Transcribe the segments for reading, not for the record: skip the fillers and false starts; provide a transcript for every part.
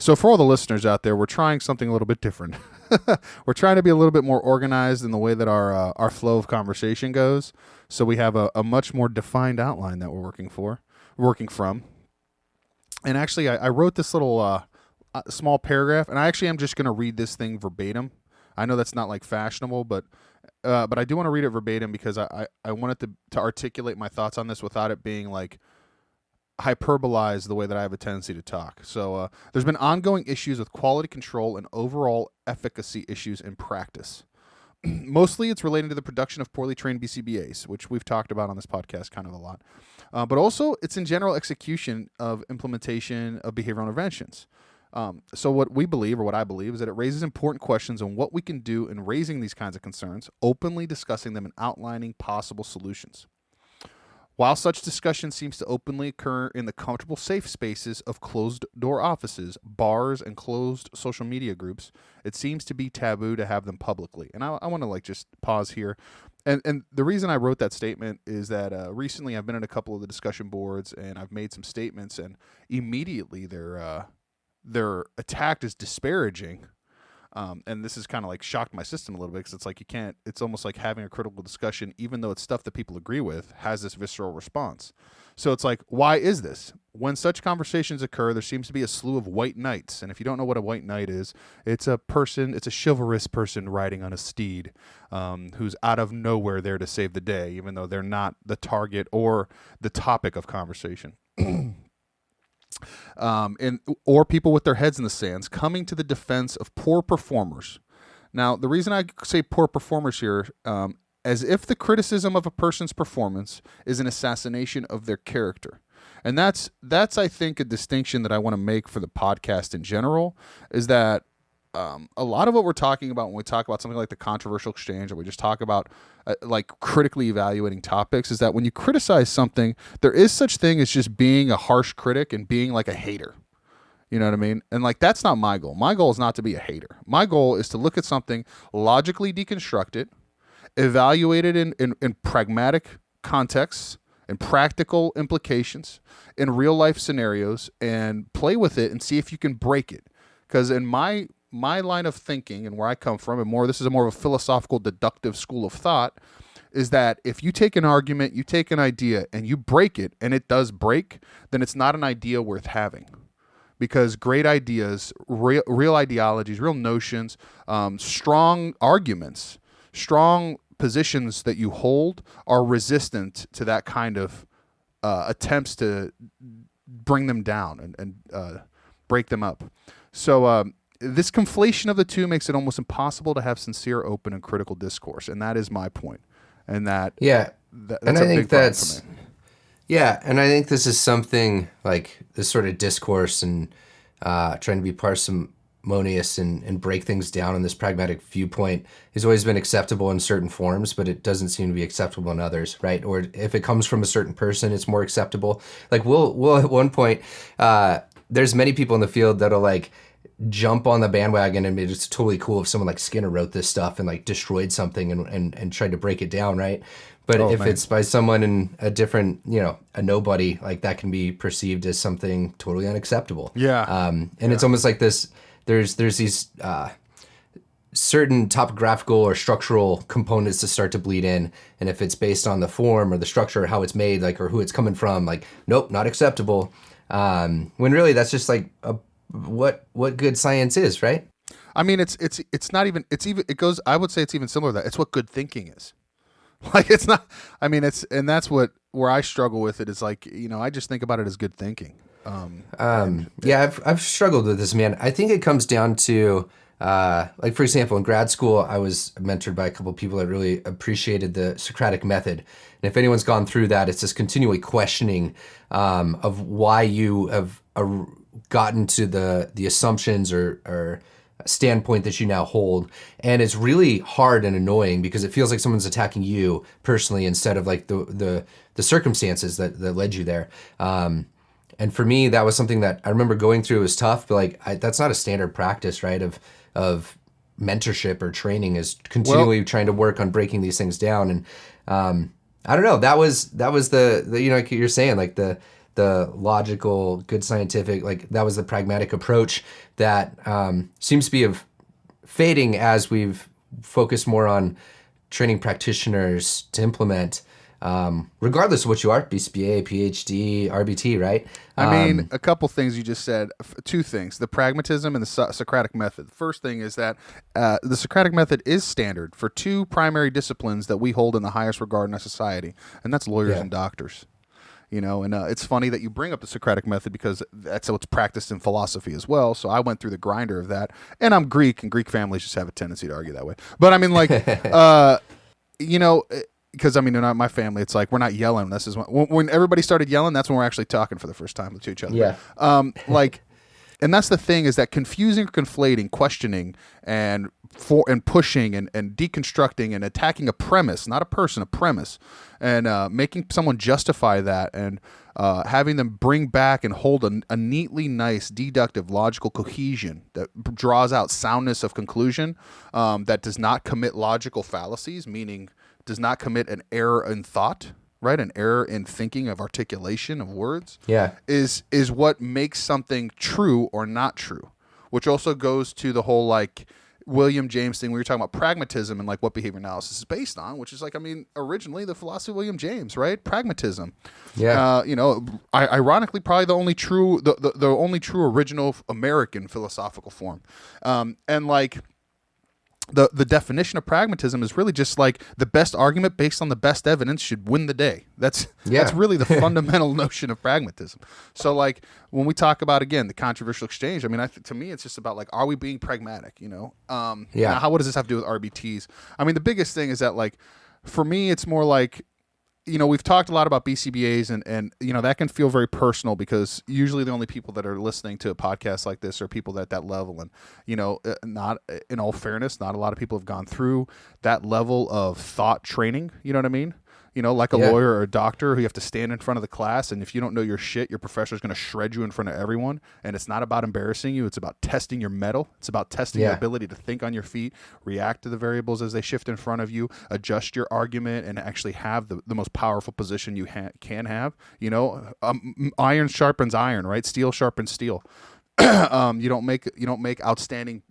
So for all the listeners out there, we're trying something a little bit different. We're trying to be a little bit more organized in the way that our flow of conversation goes. So we have a much more defined outline that we're working from. And actually, I wrote this little small paragraph, and I actually am just going to read this thing verbatim. I know that's not like fashionable, but I do want to read it verbatim because I wanted to articulate my thoughts on this without it being like hyperbolize the way that I have a tendency to talk. So there's been ongoing issues with quality control and overall efficacy issues in practice. Mostly it's related to the production of poorly trained BCBAs, which we've talked about on this podcast kind of a lot. But also it's in general execution of implementation of behavioral interventions. So what we believe, or what I believe, is that it raises important questions on what we can do in raising these kinds of concerns, openly discussing them and outlining possible solutions. While such discussion seems to openly occur in the comfortable, safe spaces of closed-door offices, bars, and closed social media groups, it seems to be taboo to have them publicly. And I want to like just pause here. And the reason I wrote that statement is that recently I've been in a couple of the discussion boards and I've made some statements, and immediately they're attacked as disparaging. And this has kind of like shocked my system a little bit because it's like it's almost like having a critical discussion, even though it's stuff that people agree with, has this visceral response. So it's like, why is this? When such conversations occur, there seems to be a slew of white knights. And if you don't know what a white knight is, it's a chivalrous person riding on a steed who's out of nowhere there to save the day, even though they're not the target or the topic of conversation. Or people with their heads in the sands coming to the defense of poor performers. Now, the reason I say poor performers here, as if the criticism of a person's performance is an assassination of their character. And that's I think, a distinction that I want to make for the podcast in general, is that a lot of what we're talking about when we talk about something like the controversial exchange, or we just talk about like critically evaluating topics, is that when you criticize something, there is such thing as just being a harsh critic and being like a hater. You know what I mean? And like, that's not my goal. My goal is not to be a hater. My goal is to look at something, logically deconstruct it, evaluate it in pragmatic contexts and practical implications in real life scenarios, and play with it and see if you can break it. Because in my line of thinking and where I come from, and this is more of a philosophical deductive school of thought, is that if you take an argument, you take an idea and you break it, and it does break, then it's not an idea worth having. Because great ideas, real ideologies, real notions, strong arguments, strong positions that you hold are resistant to that kind of attempts to bring them down and break them up. So this conflation of the two makes it almost impossible to have sincere, open, and critical discourse. And that is my point. And that's and I think that's, yeah. And I think this is something like this sort of discourse and trying to be parsimonious and break things down in this pragmatic viewpoint has always been acceptable in certain forms, but it doesn't seem to be acceptable in others, right? Or if it comes from a certain person, it's more acceptable. Like we'll at one point, there's many people in the field that'll like jump on the bandwagon and it's totally cool if someone like Skinner wrote this stuff and like destroyed something and tried to break it down, right? But if it's by someone in a different, a nobody, like that can be perceived as something totally unacceptable. Yeah. It's almost like this, there's these certain topographical or structural components to start to bleed in. And if it's based on the form or the structure, or how it's made, like, or who it's coming from, like, nope, not acceptable. When really that's just like what good science is, right? I mean, it goes, I would say it's even similar to that. It's what good thinking is. Like, it's not, I mean, and that's where I struggle with it is like, I just think about it as good thinking. I've struggled with this, man. I think it comes down to, like, for example, in grad school, I was mentored by a couple of people that really appreciated the Socratic method. And if anyone's gone through that, it's this continually questioning of why you have gotten to the assumptions or standpoint that you now hold. And it's really hard and annoying because it feels like someone's attacking you personally instead of like the circumstances that led you there. And for me, that was something that I remember going through. It was tough, but like that's not a standard practice, right? Of mentorship or training, is continually trying to work on breaking these things down. And I don't know. That was the like you're saying, like the the logical, good scientific, like that was the pragmatic approach that seems to be fading as we've focused more on training practitioners to implement, regardless of what you are, BCBA, PhD, RBT, right? I mean, a couple things you just said. Two things: the pragmatism and the Socratic method. The first thing is that the Socratic method is standard for two primary disciplines that we hold in the highest regard in our society, and that's lawyers and doctors. And it's funny that you bring up the Socratic method because that's what's practiced in philosophy as well. So I went through the grinder of that, and I'm Greek, and Greek families just have a tendency to argue that way. But I mean, like, because I mean, in my family, it's like we're not yelling. This is when everybody started yelling. That's when we're actually talking for the first time to each other. Yeah. And that's the thing, is that confusing or conflating, questioning and pushing and deconstructing and attacking a premise, not a person, a premise, and making someone justify that, and having them bring back and hold a neatly nice deductive logical cohesion that draws out soundness of conclusion, that does not commit logical fallacies, meaning does not commit an error in thought, right? An error in thinking, of articulation of words, is what makes something true or not true, which also goes to the whole like William James thing. We were talking about pragmatism and like what behavior analysis is based on, which is like, I mean, originally the philosophy of William James, right? Pragmatism. Yeah. Ironically, probably the only true, the only true original American philosophical form. And like, the definition of pragmatism is really just like the best argument based on the best evidence should win the day. That's really the fundamental notion of pragmatism. So like when we talk about, again, the controversial exchange, I mean, to me, it's just about like, are we being pragmatic? Now, what does this have to do with RBTs? I mean, the biggest thing is that like, for me, it's more like, we've talked a lot about BCBAs and that can feel very personal, because usually the only people that are listening to a podcast like this are people at that level. And, not, in all fairness, not a lot of people have gone through that level of thought training. You know what I mean? Like a lawyer or a doctor who you have to stand in front of the class, and if you don't know your shit, your professor is going to shred you in front of everyone. And it's not about embarrassing you. It's about testing your mettle. It's about testing your ability to think on your feet, react to the variables as they shift in front of you, adjust your argument, and actually have the most powerful position you can have. Iron sharpens iron, right? Steel sharpens steel. You don't make outstanding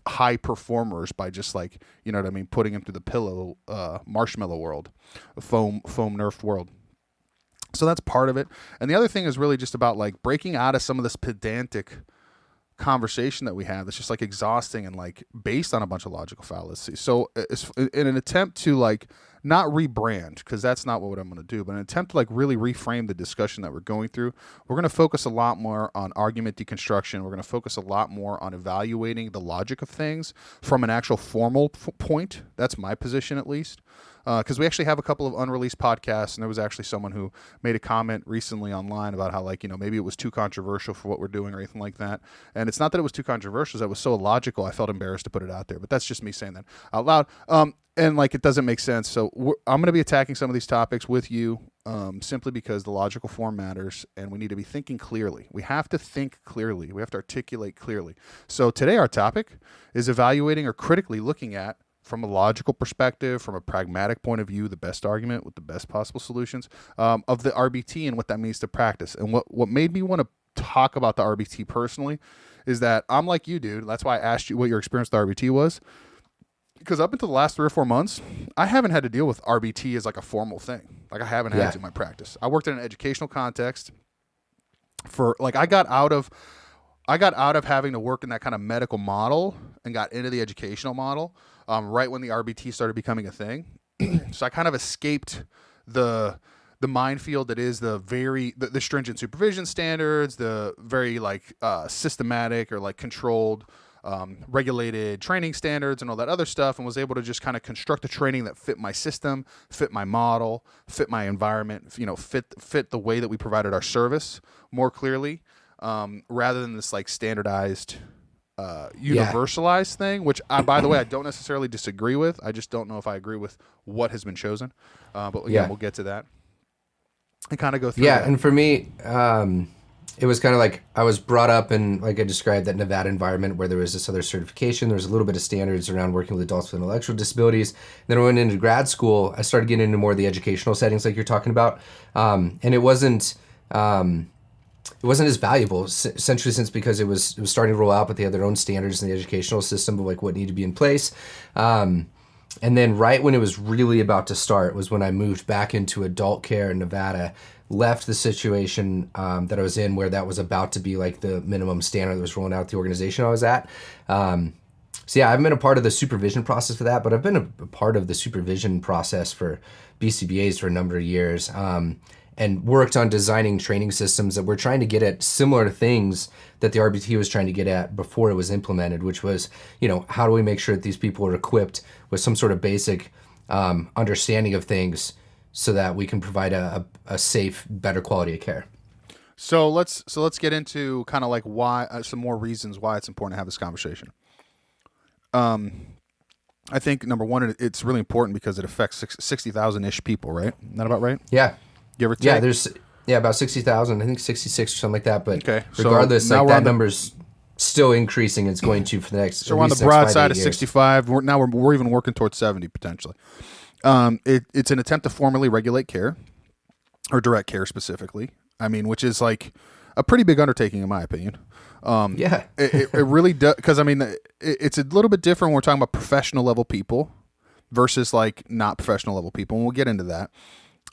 high performers by just like, putting them through the pillow, marshmallow world, foam nerf world. So that's part of it. And the other thing is really just about like breaking out of some of this pedantic conversation that we have that's just like exhausting and like based on a bunch of logical fallacies. So in an attempt to like not rebrand, because that's not what I'm going to do, but an attempt to like really reframe the discussion that we're going through, we're going to focus a lot more on argument deconstruction. We're going to focus a lot more on evaluating the logic of things from an actual formal point. That's my position, at least. Because we actually have a couple of unreleased podcasts, and there was actually someone who made a comment recently online about how, like, maybe it was too controversial for what we're doing or anything like that. And it's not that it was too controversial; that was so illogical. I felt embarrassed to put it out there, but that's just me saying that out loud. And like, it doesn't make sense. So I'm going to be attacking some of these topics with you, simply because the logical form matters, and we need to be thinking clearly. We have to think clearly. We have to articulate clearly. So today, our topic is evaluating or critically looking at, from a logical perspective, from a pragmatic point of view, the best argument with the best possible solutions of the RBT and what that means to practice. And what made me want to talk about the RBT personally is that I'm like you, dude. That's why I asked you what your experience with the RBT was. Because up until the last 3 or 4 months, I haven't had to deal with RBT as like a formal thing. Like I haven't had to in my practice. I worked in an educational context for like, I got out of having to work in that kind of medical model and got into the educational model right when the RBT started becoming a thing. So I kind of escaped the minefield that is the stringent supervision standards, the very like systematic or like controlled regulated training standards and all that other stuff, and was able to just kind of construct a training that fit my system, fit my model, fit my environment, fit the way that we provided our service more clearly, rather than this like standardized, universalized thing, which by the way, I don't necessarily disagree with. I just don't know if I agree with what has been chosen. But again, we'll get to that and kind of go through that. And for me, it was kind of like I was brought up in, like I described, that Nevada environment where there was this other certification. There was a little bit of standards around working with adults with intellectual disabilities. Then I went into grad school. I started getting into more of the educational settings like you're talking about. And it wasn't it wasn't as valuable, essentially, since because it was starting to roll out, but they had their own standards in the educational system of like what needed to be in place. And then right when it was really about to start was when I moved back into adult care in Nevada, left the situation that I was in where that was about to be like the minimum standard that was rolling out at the organization I was at. So yeah, I haven't been a part of the supervision process for that, but I've been a part of the supervision process for BCBAs for a number of years, and worked on designing training systems that were trying to get at similar things that the RBT was trying to get at before it was implemented, which was, how do we make sure that these people are equipped with some sort of basic understanding of things so that we can provide a safe, better quality of care. So let's get into kind of like why some more reasons why it's important to have this conversation. I think number one, it's really important because it affects 60,000-ish people, right? Isn't that about right? Yeah. Give or take? Yeah, there's about 60,000, I think 66 or something like that. But okay, regardless, so like that number's still increasing. It's going to for the next. So we're on the broad side of 65. We're even working towards 70 potentially. It's an attempt to formally regulate care, or direct care specifically. I mean, which is like a pretty big undertaking in my opinion. Yeah, it really does, because I mean, it's a little bit different when we're talking about professional level people versus like not professional level people, and we'll get into that.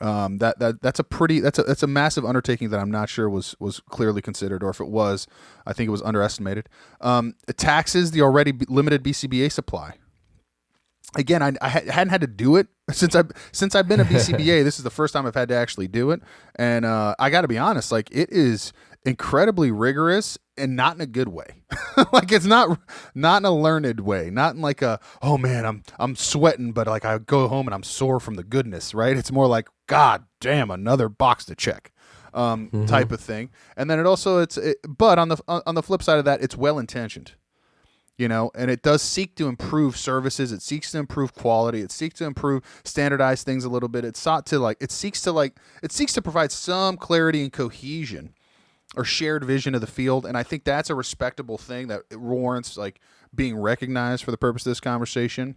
That's a massive undertaking that I'm not sure was clearly considered, or if it was, I think it was underestimated. It taxes the already limited BCBA supply. Again, I hadn't had to do it since I've been a BCBA. This is the first time I've had to actually do it, and I got to be honest, like it is incredibly rigorous and not in a good way. Like it's not in a learned way, not in like a, oh man, I'm sweating, but like I go home and I'm sore from the goodness, right? It's more like, God damn, another box to check, type of thing. And then but on the flip side of that, it's well intentioned. And it does seek to improve services. It seeks to improve quality. It seeks to standardize things a little bit. It seeks to provide some clarity and cohesion or shared vision of the field. And I think that's a respectable thing that warrants like being recognized for the purpose of this conversation.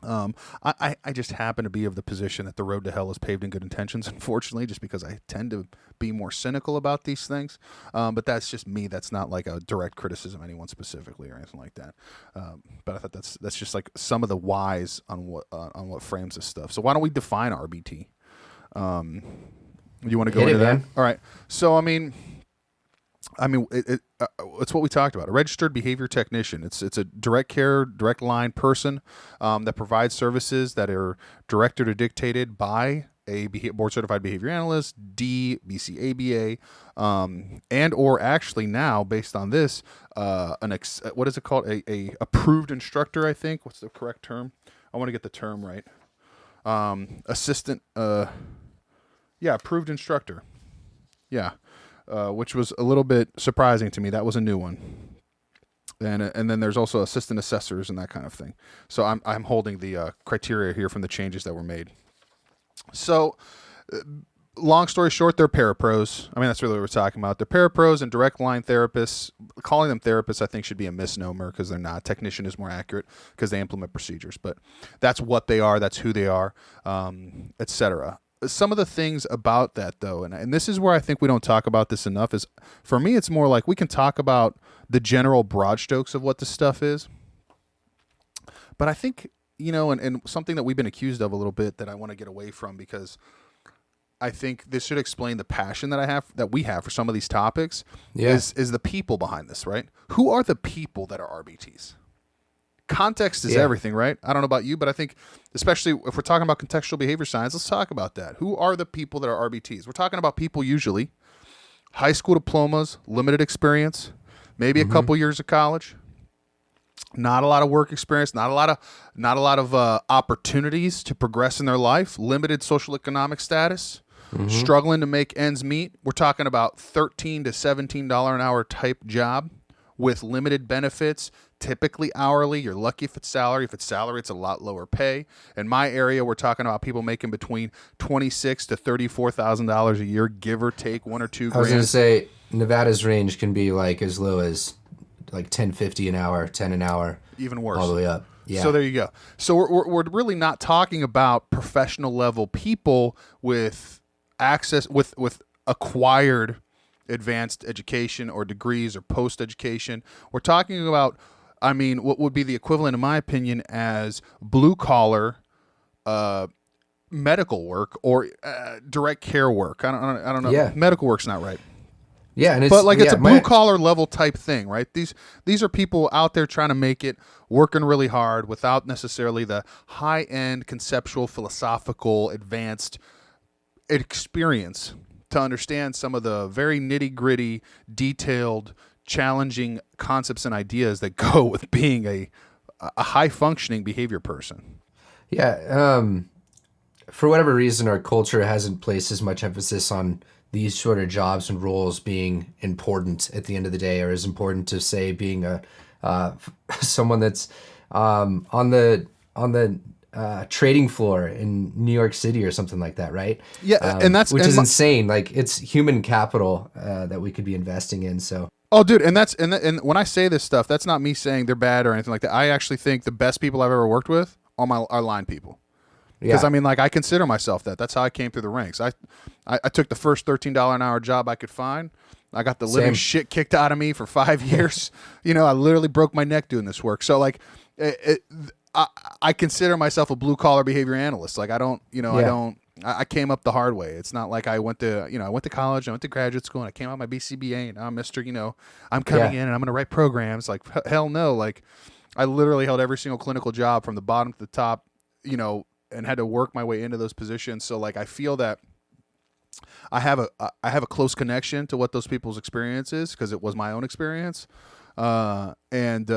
I just happen to be of the position that the road to hell is paved in good intentions, unfortunately, just because I tend to be more cynical about these things. But that's just me. That's not like a direct criticism of anyone specifically or anything like that. But I thought that's just like some of the whys on what frames this stuff. So why don't we define RBT? You want to go into that? Man. All right. So, I mean, it's what we talked about. A registered behavior technician. It's a direct care, direct line person that provides services that are directed or dictated by a board certified behavior analyst, BCABA, and or actually now based on this, what is it called? A approved instructor. I think. What's the correct term? I want to get the term right. Assistant. Approved instructor. Yeah. Which was a little bit surprising to me. That was a new one. And then there's also assistant assessors and that kind of thing. So I'm holding the criteria here from the changes that were made. So long story short, they're parapros. I mean, that's really what we're talking about. They're parapros and direct line therapists. Calling them therapists, I think, should be a misnomer because they're not. Technician is more accurate because they implement procedures. But that's what they are. That's who they are, etc. Some of the things about that, though, and this is where I think we don't talk about this enough, is for me, it's more like we can talk about the general broad strokes of what this stuff is. But I think, and something that we've been accused of a little bit that I want to get away from, because I think this should explain the passion that we have for some of these topics, is the people behind this, right? Who are the people that are RBTs? Context is everything, right? I don't know about you, but I think, especially if we're talking about contextual behavior science, let's talk about that. Who are the people that are RBTs? We're talking about people usually high school diplomas, limited experience, maybe a couple years of college, not a lot of work experience, not a lot of opportunities to progress in their life, limited social economic status, struggling to make ends meet. We're talking about $13 to $17 an hour type job with limited benefits, typically hourly. You're lucky if it's salary. If it's salary, it's a lot lower pay. In my area, we're talking about people making between $26,000 to $34,000 a year, give or take $1 or $2 grand. I was going to say Nevada's range can be like as low as like $10.50 an hour, $10 an hour, even worse, all the way up. Yeah. So there you go. So we're really not talking about professional level people with access with acquired advanced education or degrees or post education. We're talking about, I mean, what would be the equivalent, in my opinion, as blue collar medical work or direct care work. I don't know. Yeah. Medical work's not right. Yeah, and But like it's a blue collar level type thing, right? These are people out there trying to make it, working really hard without necessarily the high end conceptual, philosophical, advanced experience to understand some of the very nitty gritty, detailed, challenging concepts and ideas that go with being a high functioning behavior person. Yeah. For whatever reason, our culture hasn't placed as much emphasis on these sort of jobs and roles being important at the end of the day, or as important to say being a someone that's on the trading floor in New York City or something like that, right? Yeah, and that's which is insane. Like it's human capital that we could be investing in. So. Oh, dude, and when I say this stuff, that's not me saying they're bad or anything like that. I actually think the best people I've ever worked with are line people. Because I mean, like, I consider myself that. That's how I came through the ranks. I took the first $13 an hour job I could find. I got the living shit kicked out of me for 5 years. I literally broke my neck doing this work. So like, I consider myself a blue collar behavior analyst. Like I don't, I came up the hard way. It's not like I went to college, I went to graduate school, and I came out my BCBA, and now I'm Mr. I'm coming in and I'm going to write programs. Like hell no. Like I literally held every single clinical job from the bottom to the top, and had to work my way into those positions. So like, I feel that I have a close connection to what those people's experience is because it was my own experience. And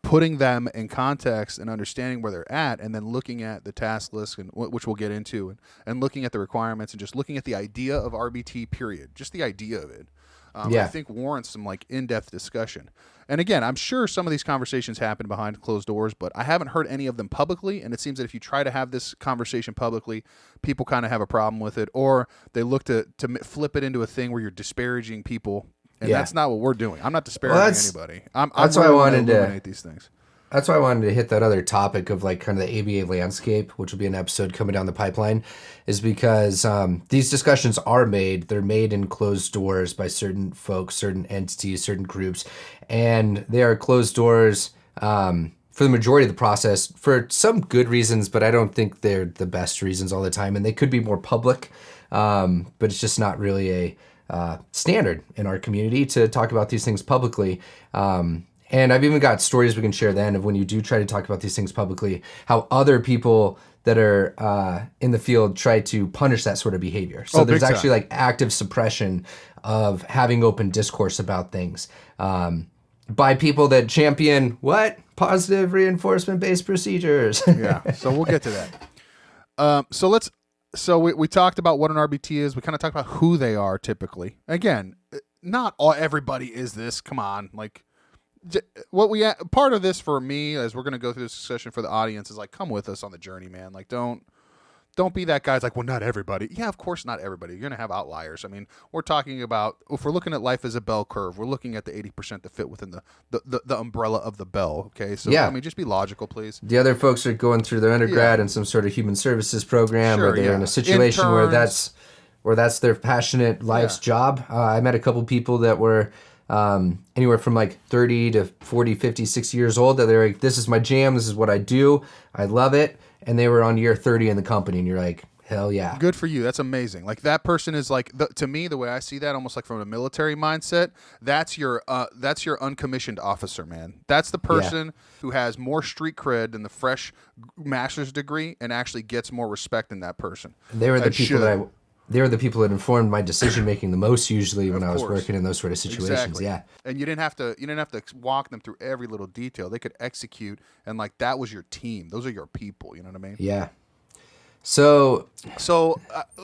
putting them in context and understanding where they're at, and then looking at the task list, and which we'll get into, and looking at the requirements, and just looking at the idea of RBT, period, just the idea of it. I think warrants some like in-depth discussion. And again, I'm sure some of these conversations happen behind closed doors, but I haven't heard any of them publicly. And it seems that if you try to have this conversation publicly, people kind of have a problem with it, or they look to flip it into a thing where you're disparaging people. And that's not what we're doing. I'm not disparaging anybody. That's why I wanted to illuminate these things. That's why I wanted to hit that other topic of like kind of the ABA landscape, which will be an episode coming down the pipeline, is because these discussions they're made in closed doors by certain folks, certain entities, certain groups, and they are closed doors for the majority of the process for some good reasons, but I don't think they're the best reasons all the time, and they could be more public, but it's just not really a standard in our community to talk about these things publicly. And I've even got stories we can share then of when you do try to talk about these things publicly, how other people that are in the field try to punish that sort of behavior. So there's actually like active suppression of having open discourse about things by people that champion positive reinforcement-based procedures. Yeah, so we'll get to that. So we talked about what an RBT is. We kind of talked about who they are typically. Again, not everybody is this. Come on, like. Part of this for me, as we're going to go through this discussion for the audience, is like, come with us on the journey, man. Like, don't be that guy's like, well, not everybody. Yeah, of course, not everybody. You're going to have outliers. I mean, we're talking about, if we're looking at life as a bell curve, we're looking at the 80% that fit within the umbrella of the bell. Okay, so I mean, just be logical, please. The other folks are going through their undergrad in some sort of human services program, or they're in a situation where that's their passionate life's job. I met a couple people that were anywhere from like 30 to 40, 50, 60 years old that they're like, this is my jam. This is what I do. I love it. And they were on year 30 in the company, and you're like, hell yeah. Good for you. That's amazing. Like that person is like, to me, the way I see that, almost like from a military mindset, that's your uncommissioned officer, man. That's the person who has more street cred than the fresh master's degree and actually gets more respect than that person. And they were the people that informed my decision making the most, usually when I was working in those sort of situations. Exactly. Yeah. And you didn't have to walk them through every little detail. They could execute, and like that was your team. Those are your people. You know what I mean? Yeah. So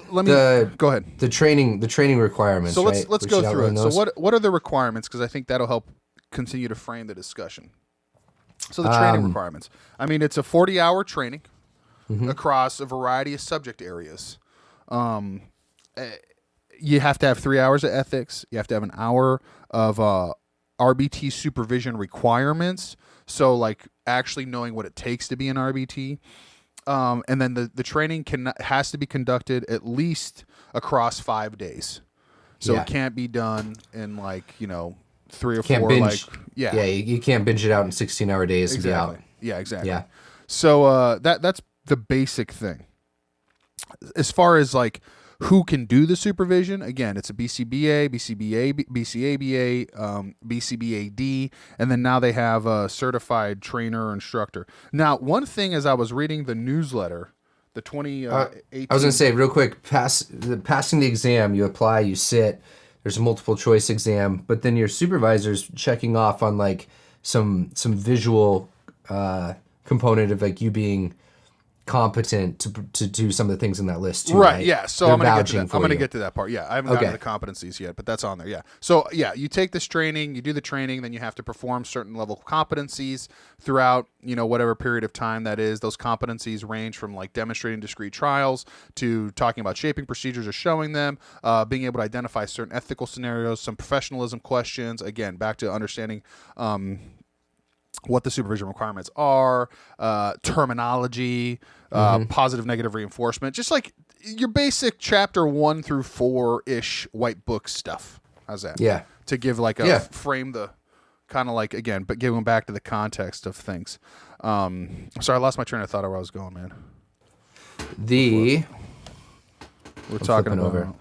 let me go ahead. The training requirements. So let's right? go through it. Those? So what are the requirements? Because I think that'll help continue to frame the discussion. So the training requirements. I mean, it's a 40-hour training across a variety of subject areas. You have to have 3 hours of ethics. You have to have an hour of RBT supervision requirements. So like actually knowing what it takes to be an RBT. And then the training has to be conducted at least across 5 days. So Yeah. it can't be done in like, 3 or Can't 4 binge. like Yeah, you can't binge it out in 16-hour days and be exactly. out. Yeah, exactly. Yeah. So that's the basic thing. As far as like who can do the supervision, again, it's a BCBA, BCABA, BCBAD, and then now they have a certified trainer or instructor. Now, one thing as I was reading the newsletter, the 2018. I was going to say real quick, passing the exam, you apply, you sit. There's a multiple choice exam, but then your supervisor's checking off on like some visual component of like you being competent to do some of the things in that list too, right? Yeah. So They're I'm going to get to vouching that. for I'm going to you. get to that part. Yeah, I haven't gotten to the competencies yet, but that's on there. Yeah. So yeah, you take this training, you do the training, then you have to perform certain level of competencies throughout, whatever period of time that is. Those competencies range from like demonstrating discrete trials to talking about shaping procedures or showing them, being able to identify certain ethical scenarios, some professionalism questions. Again, back to understanding. What the supervision requirements are, terminology, positive, negative reinforcement, just like your basic chapter 1 through 4-ish white book stuff. How's that? Yeah. To give like frame the kind of like, again, but going back to the context of things. Sorry, I lost my train of thought of where I was going, man. We're talking about over.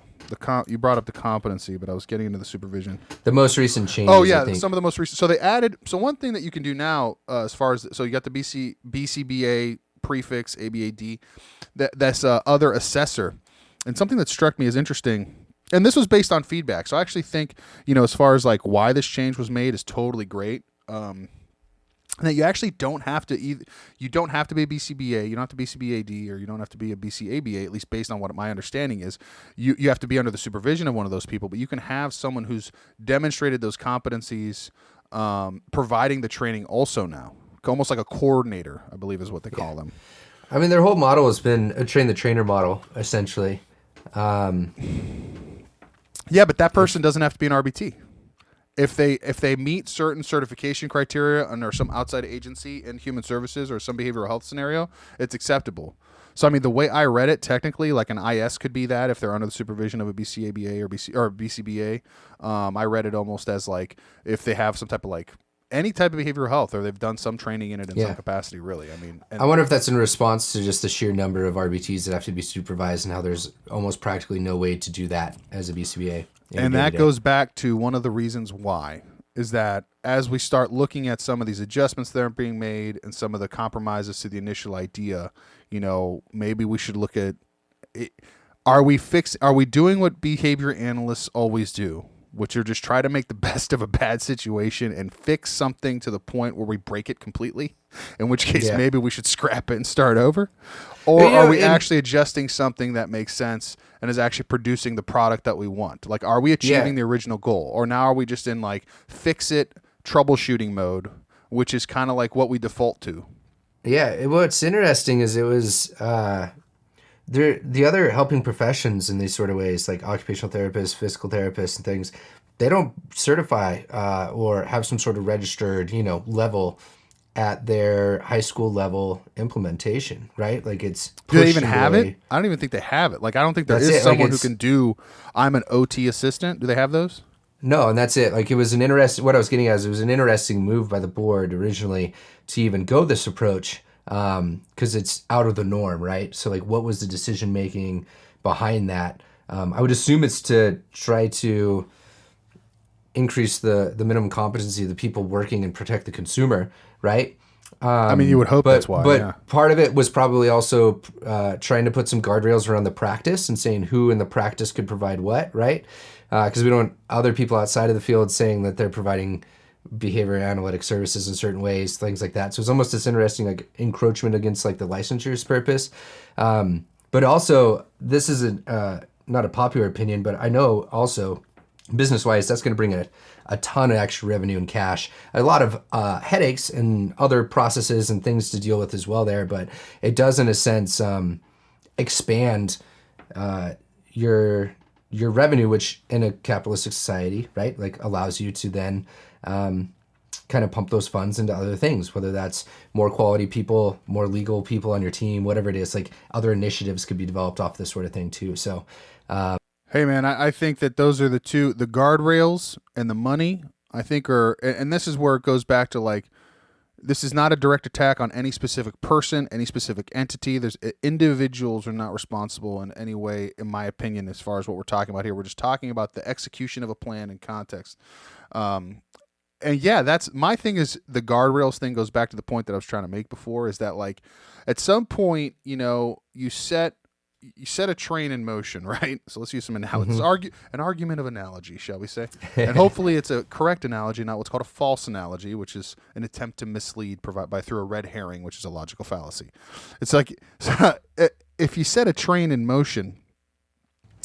you brought up the competency, but I was getting into the supervision. The most recent changes. Oh yeah, I think. some of the most recent. So they added. So one thing that you can do now, as far as you got the BCBA prefix ABAD, that's other assessor, and something that struck me as interesting. And this was based on feedback. So I actually think as far as like why this change was made is totally great. That you actually don't have to you don't have to be a BCBA, you don't have to be BCBAD, or you don't have to be a BCABA, at least based on what my understanding is. You have to be under the supervision of one of those people, but you can have someone who's demonstrated those competencies, providing the training also now. Almost like a coordinator, I believe is what they call them. I mean, their whole model has been a train the trainer model, essentially. Yeah, but that person doesn't have to be an RBT. If they meet certain certification criteria under some outside agency in human services or some behavioral health scenario, it's acceptable. So I mean, the way I read it, technically, like an IS could be that if they're under the supervision of a BCABA or BCBA. I read it almost as like if they have some type of like any type of behavioral health or they've done some training in it in some capacity. Really, I mean, I wonder if that's in response to just the sheer number of RBTs that have to be supervised and how there's almost practically no way to do that as a BCBA. And that goes back to one of the reasons why is that as we start looking at some of these adjustments that are being made and some of the compromises to the initial idea, maybe we should look at it. Are we doing what behavior analysts always do, which are just try to make the best of a bad situation and fix something to the point where we break it completely, in which case maybe we should scrap it and start over? Or are we actually adjusting something that makes sense and is actually producing the product that we want? Like, are we achieving the original goal? Or now are we just in like fix it troubleshooting mode, which is kind of like what we default to? Yeah. What's interesting is it was the other helping professions in these sort of ways, like occupational therapists, physical therapists and things, they don't certify or have some sort of registered, level at their high school level implementation, right? Like it's do they even have it? I don't even think they have it. Like I don't think there is someone who can do. I'm an OT assistant. Do they have those? No, and that's it. Like it was an interesting. What I was getting at is it was an interesting move by the board originally to even go this approach because it's out of the norm, right? So like, what was the decision making behind that? I would assume it's to try to increase the minimum competency of the people working and protect the consumer, right? I mean, you would hope that's why. But part of it was probably also trying to put some guardrails around the practice and saying who in the practice could provide what, right? Because we don't want other people outside of the field saying that they're providing behavior analytic services in certain ways, things like that. So it's almost this interesting like encroachment against like the licensure's purpose. But also, this is not a popular opinion, but I know also business-wise, that's going to bring a ton of extra revenue and cash. A lot of headaches and other processes and things to deal with as well there, but it does, in a sense, expand your revenue, which in a capitalistic society, right, like allows you to then kind of pump those funds into other things, whether that's more quality people, more legal people on your team, whatever it is. Like other initiatives could be developed off this sort of thing too. So. Hey man, I think that those are the guardrails and the money. I think and this is where it goes back to like this is not a direct attack on any specific person, any specific entity. There's individuals are not responsible in any way, in my opinion, as far as what we're talking about here. We're just talking about the execution of a plan in context. Um, and yeah, that's my thing. Is the guardrails thing goes back to the point that I was trying to make before. Is that like at some point, you set a train in motion, right? So let's use some analogies. Hmm. An argument of analogy, shall we say? And hopefully, it's a correct analogy, not what's called a false analogy, which is an attempt to mislead, provide by through a red herring, which is a logical fallacy. It's like if you set a train in motion,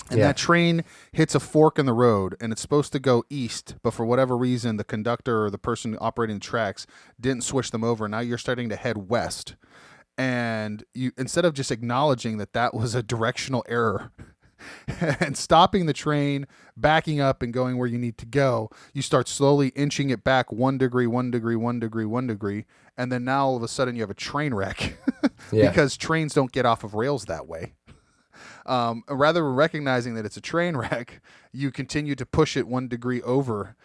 and Yeah. that train hits a fork in the road and it's supposed to go east, but for whatever reason the conductor or the person operating the tracks didn't switch them over. Now you're starting to head west, and you, instead of just acknowledging that that was a directional error and stopping the train, backing up and going where you need to go, you start slowly inching it back 1 degree, 1 degree, 1 degree, 1 degree, and then now all of a sudden you have a train wreck Yeah. because trains don't get off of rails that way. Rather than recognizing that it's a train wreck, you continue to push it 1 degree over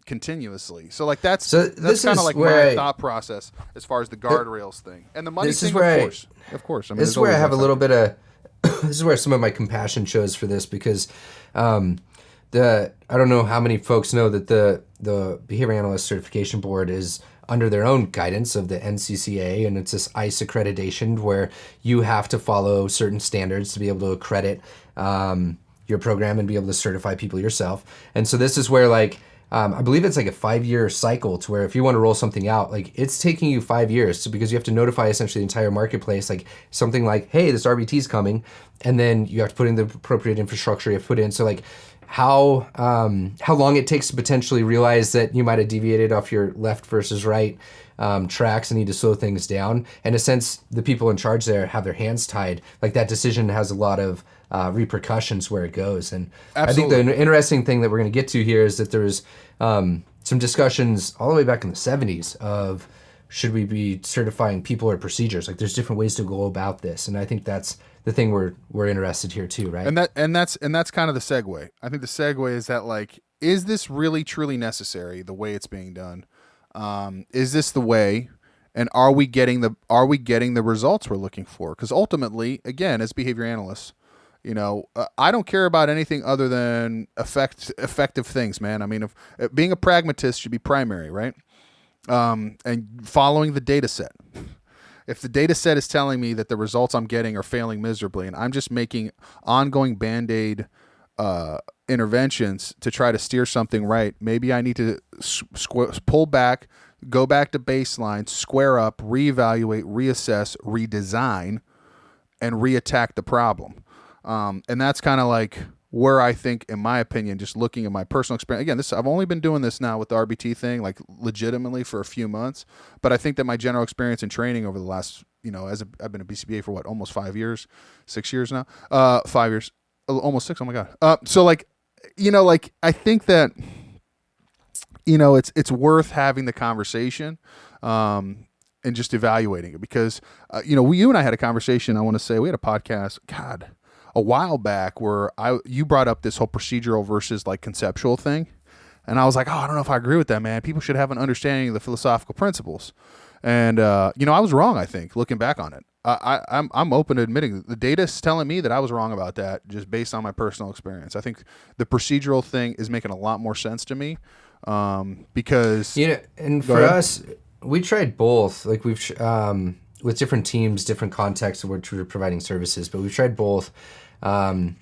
continuously. So like that's So that's this kind of is like where my thought process as far as the guardrails thing and the money this is thing. where Of I- course, of course. I mean, This there's is where I always have a that little factor. bit of this is where some of my compassion shows for this, because the I don't know how many folks know that the Behavior Analyst Certification Board is under their own guidance of the NCCA, and it's this ICE accreditation where you have to follow certain standards to be able to accredit your program and be able to certify people yourself. And so this is where like I believe it's like a 5-year cycle to where if you want to roll something out, like it's taking you 5 years because you have to notify essentially the entire marketplace, like something like, hey, this RBT is coming, and then you have to put in the appropriate infrastructure you have to put in. So like how long it takes to potentially realize that you might have deviated off your left versus right tracks and need to slow things down. In a sense, the people in charge there have their hands tied. Like that decision has a lot of repercussions where it goes. And Absolutely. I think the interesting thing that we're going to get to here is that there's some discussions all the way back in the 70s of should we be certifying people or procedures? Like there's different ways to go about this. And I think that's the thing we're interested here too, right? And that's kind of the segue. I think the segue is that like, is this really truly necessary the way it's being done? Is this the way? And are we getting the results we're looking for? Because ultimately, again, as behavior analysts, I don't care about anything other than effective things, man. I mean, if being a pragmatist should be primary, right? And following the data set. If the data set is telling me that the results I'm getting are failing miserably, and I'm just making ongoing band-aid interventions to try to steer something right, maybe I need to pull back, go back to baseline, square up, reevaluate, reassess, redesign, and reattack the problem. And that's kind of like where I think, in my opinion, just looking at my personal experience, again, I've only been doing this now with the RBT thing, like legitimately for a few months, but I think that my general experience in training over the last, I've been a BCBA for what, almost 5 years, 6 years now, 5 years, almost 6. Oh my God. So like, I think that, it's worth having the conversation, and just evaluating it because, you and I had a conversation. I want to say we had a podcast, God, a while back where you brought up this whole procedural versus like conceptual thing. And I was like, oh, I don't know if I agree with that, man. People should have an understanding of the philosophical principles. And, I was wrong, I think, looking back on it. I'm open to admitting that the data is telling me that I was wrong about that just based on my personal experience. I think the procedural thing is making a lot more sense to me because... And Go for ahead. us, we tried both. Like we've with different teams, different contexts of which we were providing services, but we've tried both. And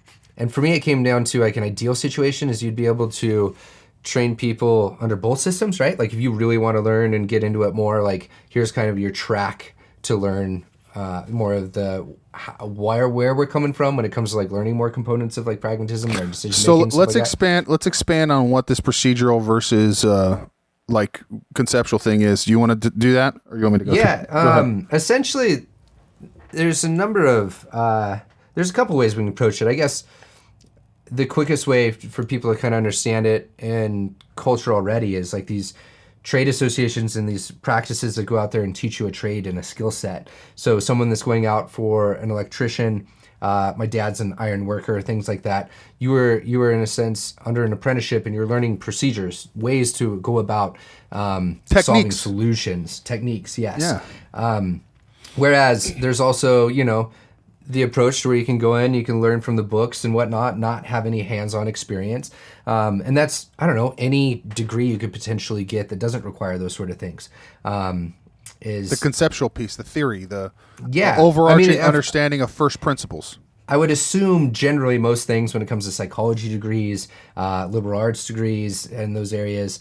for me, it came down to like an ideal situation is you'd be able to train people under both systems, right? Like if you really want to learn and get into it more, like here's kind of your track to learn more of the where we're coming from when it comes to like learning more components of like pragmatism or decision So making. let's expand on what this procedural versus like conceptual thing is. Do you want to do that, or you want me to go? Yeah, Go ahead. essentially, there's there's a couple ways we can approach it. I guess the quickest way for people to kind of understand it in culture already is like these trade associations and these practices that go out there and teach you a trade and a skill set. So someone that's going out for an electrician, My dad's an iron worker, things like that. You were in a sense under an apprenticeship, and you're learning procedures, ways to go about solving Techniques. solutions, techniques. Yes. Yeah. Whereas there's also, the approach to where you can go in, you can learn from the books and whatnot, not have any hands-on experience. And that's, I don't know, any degree you could potentially get that doesn't require those sort of things. Is The conceptual piece, the theory, the Yeah. overarching understanding of first principles. I would assume generally most things when it comes to psychology degrees, liberal arts degrees, and those areas,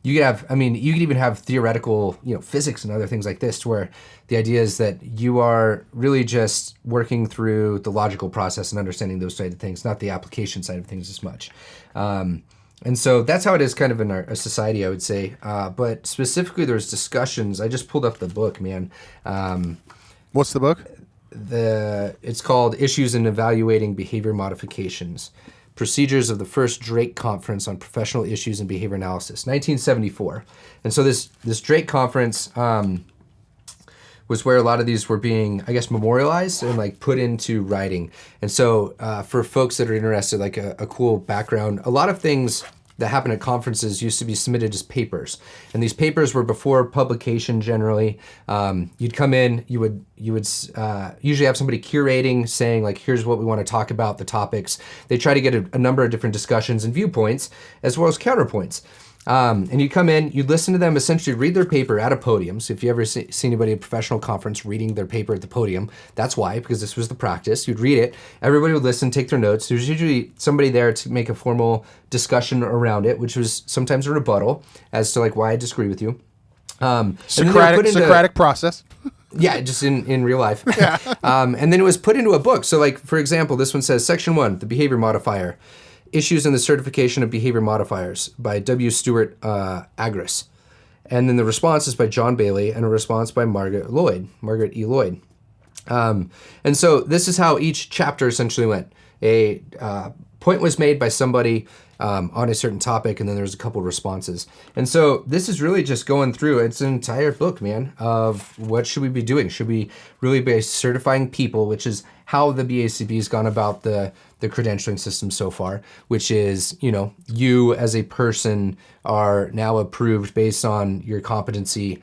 you could even have theoretical, physics and other things like this, to where the idea is that you are really just working through the logical process and understanding those side of things, not the application side of things as much. And so that's how it is kind of in our society, I would say. But specifically, there's discussions. I just pulled up the book, man. What's the book? It's called Issues in Evaluating Behavior Modifications. Procedures of the First Drake Conference on Professional Issues and Behavior Analysis, 1974. And so this Drake Conference was where a lot of these were being, I guess, memorialized and like put into writing. And so for folks that are interested, like a cool background, a lot of things that happen at conferences used to be submitted as papers. And these papers were before publication generally. You'd come in, you would usually have somebody curating, saying like, here's what we want to talk about, the topics. They try to get a number of different discussions and viewpoints, as well as counterpoints. And you come in, you listen to them essentially read their paper at a podium. So if you ever see anybody at a professional conference reading their paper at the podium, that's why, because this was the practice. You'd read it, everybody would listen, take their notes. There's usually somebody there to make a formal discussion around it, which was sometimes a rebuttal as to like why I disagree with you. Socratic process. Yeah, just in real life. Yeah. And then it was put into a book. So like, for example, this one says, Section 1, the behavior modifier. Issues in the Certification of Behavior Modifiers by W. Stewart Agris. And then the response is by John Bailey and a response by Margaret E. Lloyd. And so this is how each chapter essentially went. A point was made by somebody on a certain topic, and then there's a couple responses. And so this is really just going through, it's an entire book, man, of what should we be doing? Should we really be certifying people, which is how the BACB has gone about the credentialing system so far, which is, you as a person are now approved based on your competency,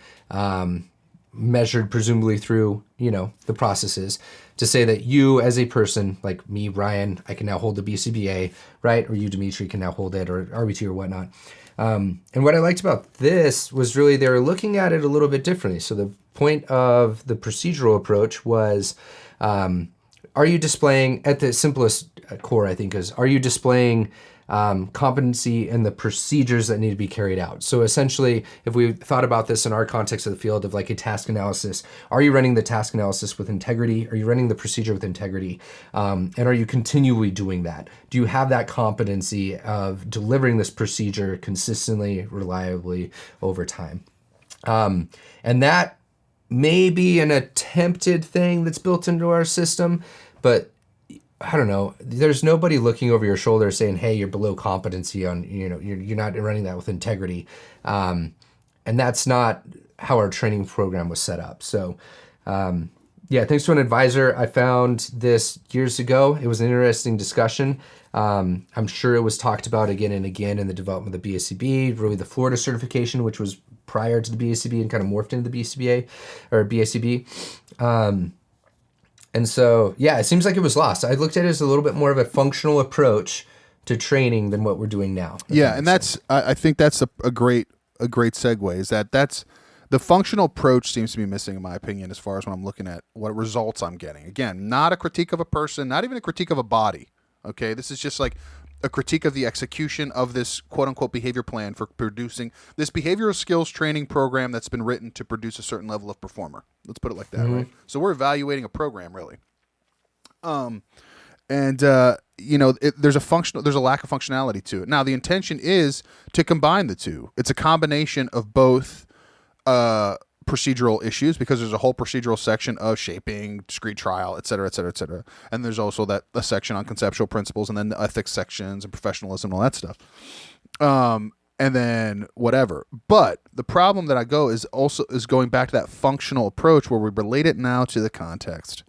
measured presumably through, the processes, to say that you as a person, like me, Ryan, I can now hold the BCBA, right? Or you, Dimitri, can now hold it, or RBT or whatnot. And what I liked about this was really they were looking at it a little bit differently. So the point of the procedural approach was, are you displaying, at the simplest core, I think, are you displaying competency in the procedures that need to be carried out? So essentially, if we thought about this in our context of the field of like a task analysis, are you running the task analysis with integrity? Are you running the procedure with integrity? And are you continually doing that? Do you have that competency of delivering this procedure consistently, reliably over time? And that may be an attempted thing that's built into our system, but I don't know. There's nobody looking over your shoulder saying, "Hey, you're below competency on, you're not running that with integrity," and that's not how our training program was set up. So, thanks to an advisor, I found this years ago. It was an interesting discussion. I'm sure it was talked about again and again in the development of the BACB, really the Florida certification, which was prior to the BACB and kind of morphed into the BCBA or BACB. And so, it seems like it was lost. I looked at it as a little bit more of a functional approach to training than what we're doing now. Yeah, and I think that's a great segue. Is that's the functional approach seems to be missing, in my opinion, as far as when I'm looking at what results I'm getting. Again, not a critique of a person, not even a critique of a body. Okay, this is just like a critique of the execution of this quote-unquote behavior plan for producing this behavioral skills training program that's been written to produce a certain level of performer. Let's put it like that, right? So we're evaluating a program, really. There's a lack of functionality to it. Now, the intention is to combine the two. It's a combination of both procedural issues, because there's a whole procedural section of shaping, discrete trial, et cetera, et cetera, et cetera. And there's also a section on conceptual principles, and then the ethics sections and professionalism and all that stuff. And then whatever. But the problem that I go is going back to that functional approach where we relate it now to the context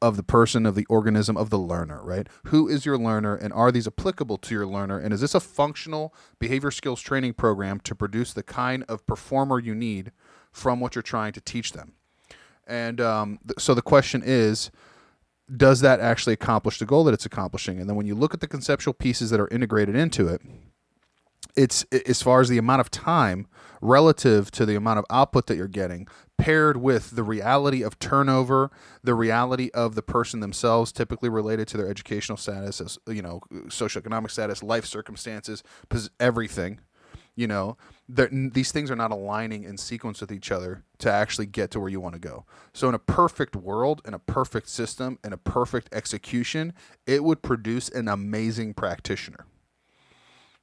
of the person, of the organism, of the learner, right? Who is your learner, and are these applicable to your learner? And is this a functional behavior skills training program to produce the kind of performer you need from what you're trying to teach them? And so the question is, does that actually accomplish the goal that it's accomplishing? And then when you look at the conceptual pieces that are integrated into it, it's as far as the amount of time relative to the amount of output that you're getting, paired with the reality of turnover, the reality of the person themselves, typically related to their educational status, as socioeconomic status, life circumstances, everything. These things are not aligning in sequence with each other to actually get to where you want to go. So in a perfect world, in a perfect system, in a perfect execution, it would produce an amazing practitioner.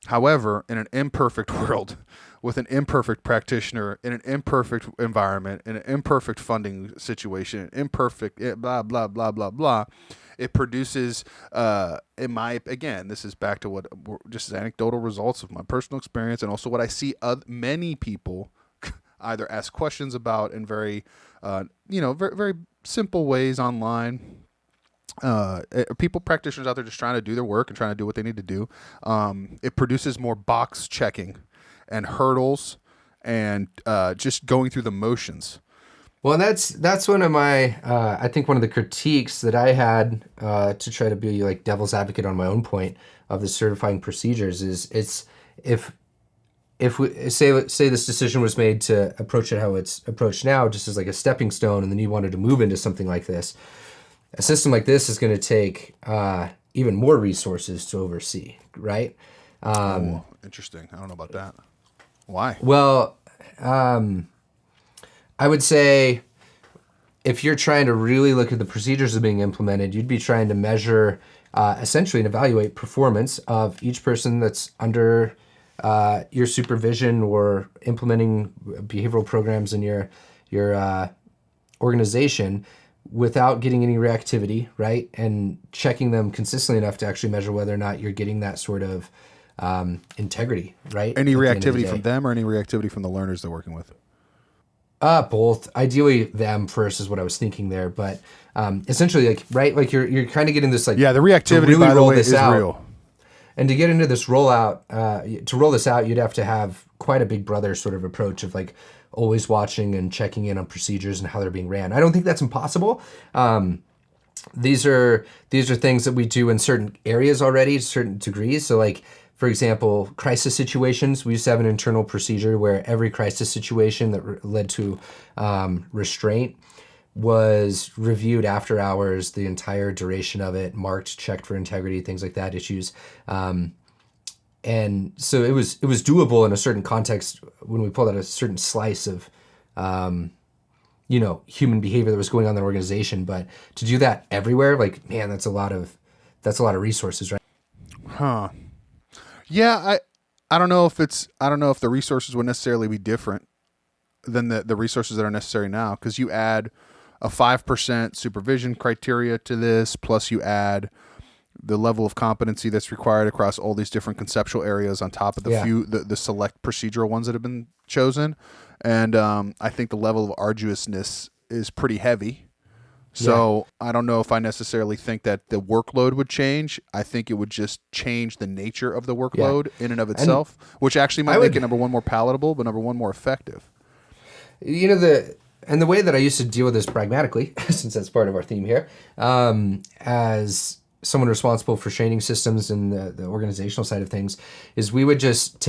However, in an imperfect world, with an imperfect practitioner, in an imperfect environment, in an imperfect funding situation, imperfect blah, blah, blah, blah, blah, it produces, again, this is back to what just anecdotal results of my personal experience, and also what I see many people either ask questions about in very, very, very simple ways online. People, practitioners out there just trying to do their work and trying to do what they need to do. It produces more box checking and hurdles and just going through the motions. Well, that's one of my, I think one of the critiques that I had to try to be like devil's advocate on my own point of the certifying procedures is if we say this decision was made to approach it how it's approached now, just as like a stepping stone, and then you wanted to move into something like this, a system like this is going to take even more resources to oversee, right? Interesting. I don't know about that. Why? Well, I would say if you're trying to really look at the procedures that are being implemented, you'd be trying to measure essentially and evaluate performance of each person that's under your supervision or implementing behavioral programs in your organization without getting any reactivity, right? And checking them consistently enough to actually measure whether or not you're getting that sort of integrity, right? Any reactivity from them or any reactivity from the learners they're working with? Both. Ideally, them first is what I was thinking there, but essentially, like you're kind of getting this like the reactivity really by the way is real. And to get into this rollout, to roll this out, you'd have to have quite a big brother sort of approach of like always watching and checking in on procedures and how they're being ran. I don't think that's impossible. These are things that we do in certain areas already, to certain degrees. So like, for example, crisis situations, we used to have an internal procedure where every crisis situation that led to restraint was reviewed after hours, the entire duration of it, marked, checked for integrity, things like that, issues. And so it was doable in a certain context when we pulled out a certain slice of, human behavior that was going on in the organization. But to do that everywhere, like, man, that's a lot of resources, right? Huh. Yeah, I don't know if the resources would necessarily be different than the resources that are necessary now, because you add a 5% supervision criteria to this, plus you add the level of competency that's required across all these different conceptual areas on top of the select procedural ones that have been chosen. And I think the level of arduousness is pretty heavy. So I don't know if I necessarily think that the workload would change. I think it would just change the nature of the workload in and of itself, which actually might make it, number one, more palatable, but number one, more effective. And the way that I used to deal with this pragmatically, since that's part of our theme here, as someone responsible for training systems and the organizational side of things, is we would just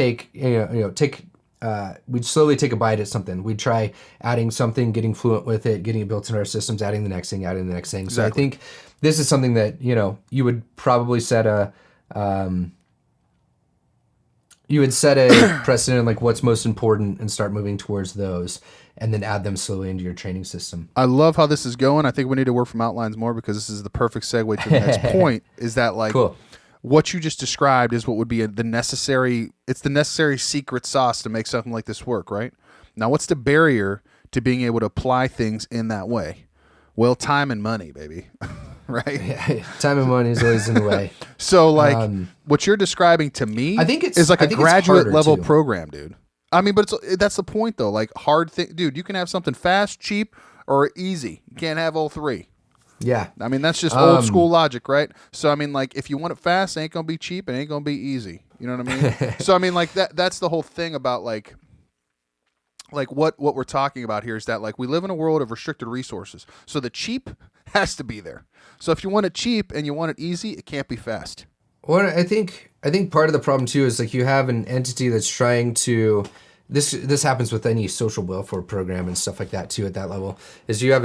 we'd slowly take a bite at something. We'd try adding something, getting fluent with it, getting it built into our systems, adding the next thing. Exactly. So I think this is something that, you would probably set a precedent, like what's most important, and start moving towards those, and then add them slowly into your training system. I love how this is going. I think we need to work from outlines more, because this is the perfect segue to the next point, is that like, cool. What you just described is what would be the necessary secret sauce to make something like this work, right? Now, what's the barrier to being able to apply things in that way? Well, time and money, baby. Right? Yeah, time and money is always in the way. So, like, what you're describing to me is like a graduate level program, dude. I mean, but that's the point, though. Like, hard thing, dude. You can have something fast, cheap, or easy. You can't have all three. Yeah. I mean, that's just old school logic, right? So, I mean, like, if you want it fast, it ain't going to be cheap. It ain't going to be easy. You know what I mean? So, I mean, like, that's the whole thing about, like what we're talking about here is that, like, we live in a world of restricted resources. So the cheap has to be there. So if you want it cheap and you want it easy, it can't be fast. Well, I think part of the problem too is like you have an entity that's trying to this happens with any social welfare program and stuff like that too at that level, is you have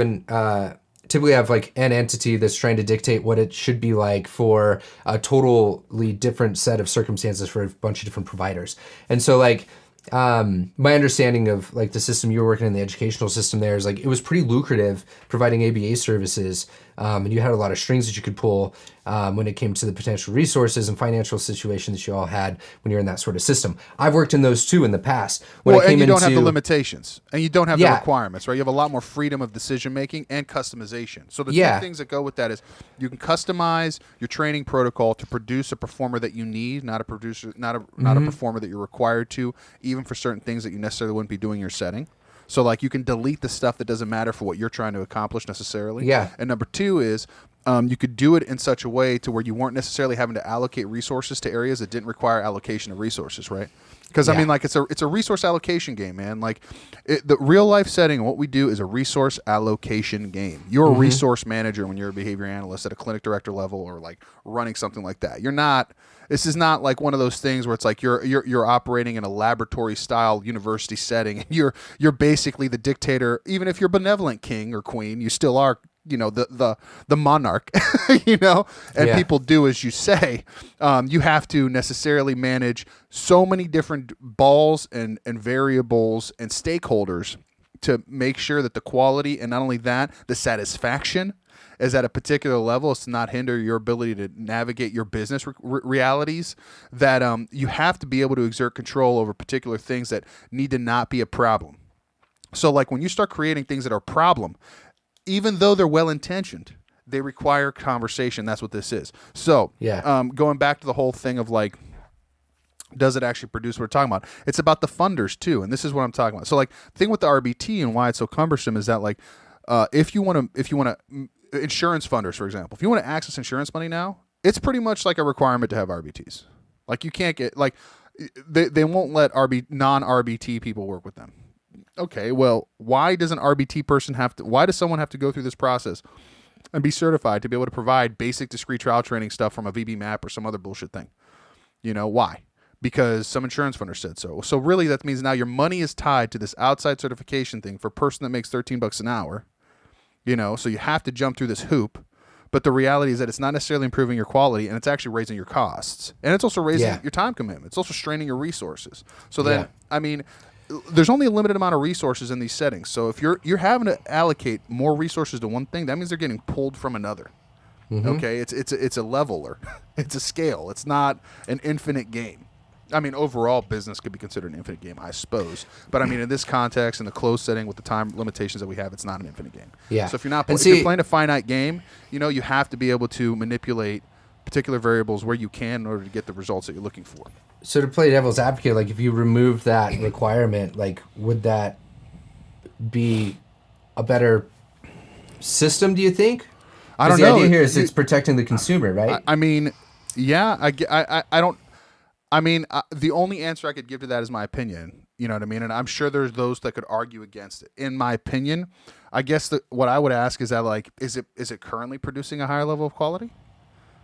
typically have like an entity that's trying to dictate what it should be like for a totally different set of circumstances for a bunch of different providers. And so like my understanding of like the system you were working in, the educational system there, is like it was pretty lucrative providing ABA services, and you had a lot of strings that you could pull when it came to the potential resources and financial situation that you all had when you're in that sort of system. I've worked in those too in the past. And you don't have the limitations, and you don't have the requirements, right? You have a lot more freedom of decision making and customization. So the two things that go with that is you can customize your training protocol to produce a performer that you need, not a performer that you're required to, even for certain things that you necessarily wouldn't be doing in your setting. So, like, you can delete the stuff that doesn't matter for what you're trying to accomplish necessarily. Yeah. And number two is you could do it in such a way to where you weren't necessarily having to allocate resources to areas that didn't require allocation of resources, right? Because, I mean, like, it's a resource allocation game, man. Like, the real-life setting, what we do is a resource allocation game. You're a resource manager when you're a behavior analyst at a clinic director level or, like, running something like that. You're not... This is not like one of those things where it's like you're operating in a laboratory style university setting. You're basically the dictator. Even if you're benevolent king or queen, you still are, you know, the monarch, you know, and people do as you say. You have to necessarily manage so many different balls and variables and stakeholders to make sure that the quality, and not only that, the satisfaction is at a particular level. It's to not hinder your ability to navigate your business realities, that you have to be able to exert control over particular things that need to not be a problem. So, like, when you start creating things that are a problem, even though they're well-intentioned, they require conversation. That's what this is. So, going back to the whole thing of, like, does it actually produce what we're talking about? It's about the funders too, and this is what I'm talking about. So, like, the thing with the RBT and why it's so cumbersome is that, like, if you want to insurance funders, for example, if you want to access insurance money now, it's pretty much like a requirement to have RBTs. Like, you can't get, like, they won't let non-RBT people work with them. Okay, well, why does someone have to go through this process and be certified to be able to provide basic discrete trial training stuff from a VB map or some other bullshit thing? You know, why? Because some insurance funder said so. So really that means now your money is tied to this outside certification thing for a person that makes $13 an hour. You know, so you have to jump through this hoop, but the reality is that it's not necessarily improving your quality, and it's actually raising your costs, and it's also raising your time commitment. It's also straining your resources. So then, I mean, there's only a limited amount of resources in these settings. So if you're having to allocate more resources to one thing, that means they're getting pulled from another. Okay, it's a leveler, it's a scale. It's not an infinite game. I mean, overall, business could be considered an infinite game, I suppose. But I mean, in this context, in the closed setting with the time limitations that we have, it's not an infinite game. Yeah. So if you're playing a finite game, you know, you have to be able to manipulate particular variables where you can in order to get the results that you're looking for. So to play devil's advocate, like if you remove that requirement, like would that be a better system? Do you think? I don't know. The idea here is it's protecting the consumer, right? I mean, yeah. I don't. I mean, the only answer I could give to that is my opinion. You know what I mean? And I'm sure there's those that could argue against it. In my opinion, I guess what I would ask is that, like, is it currently producing a higher level of quality?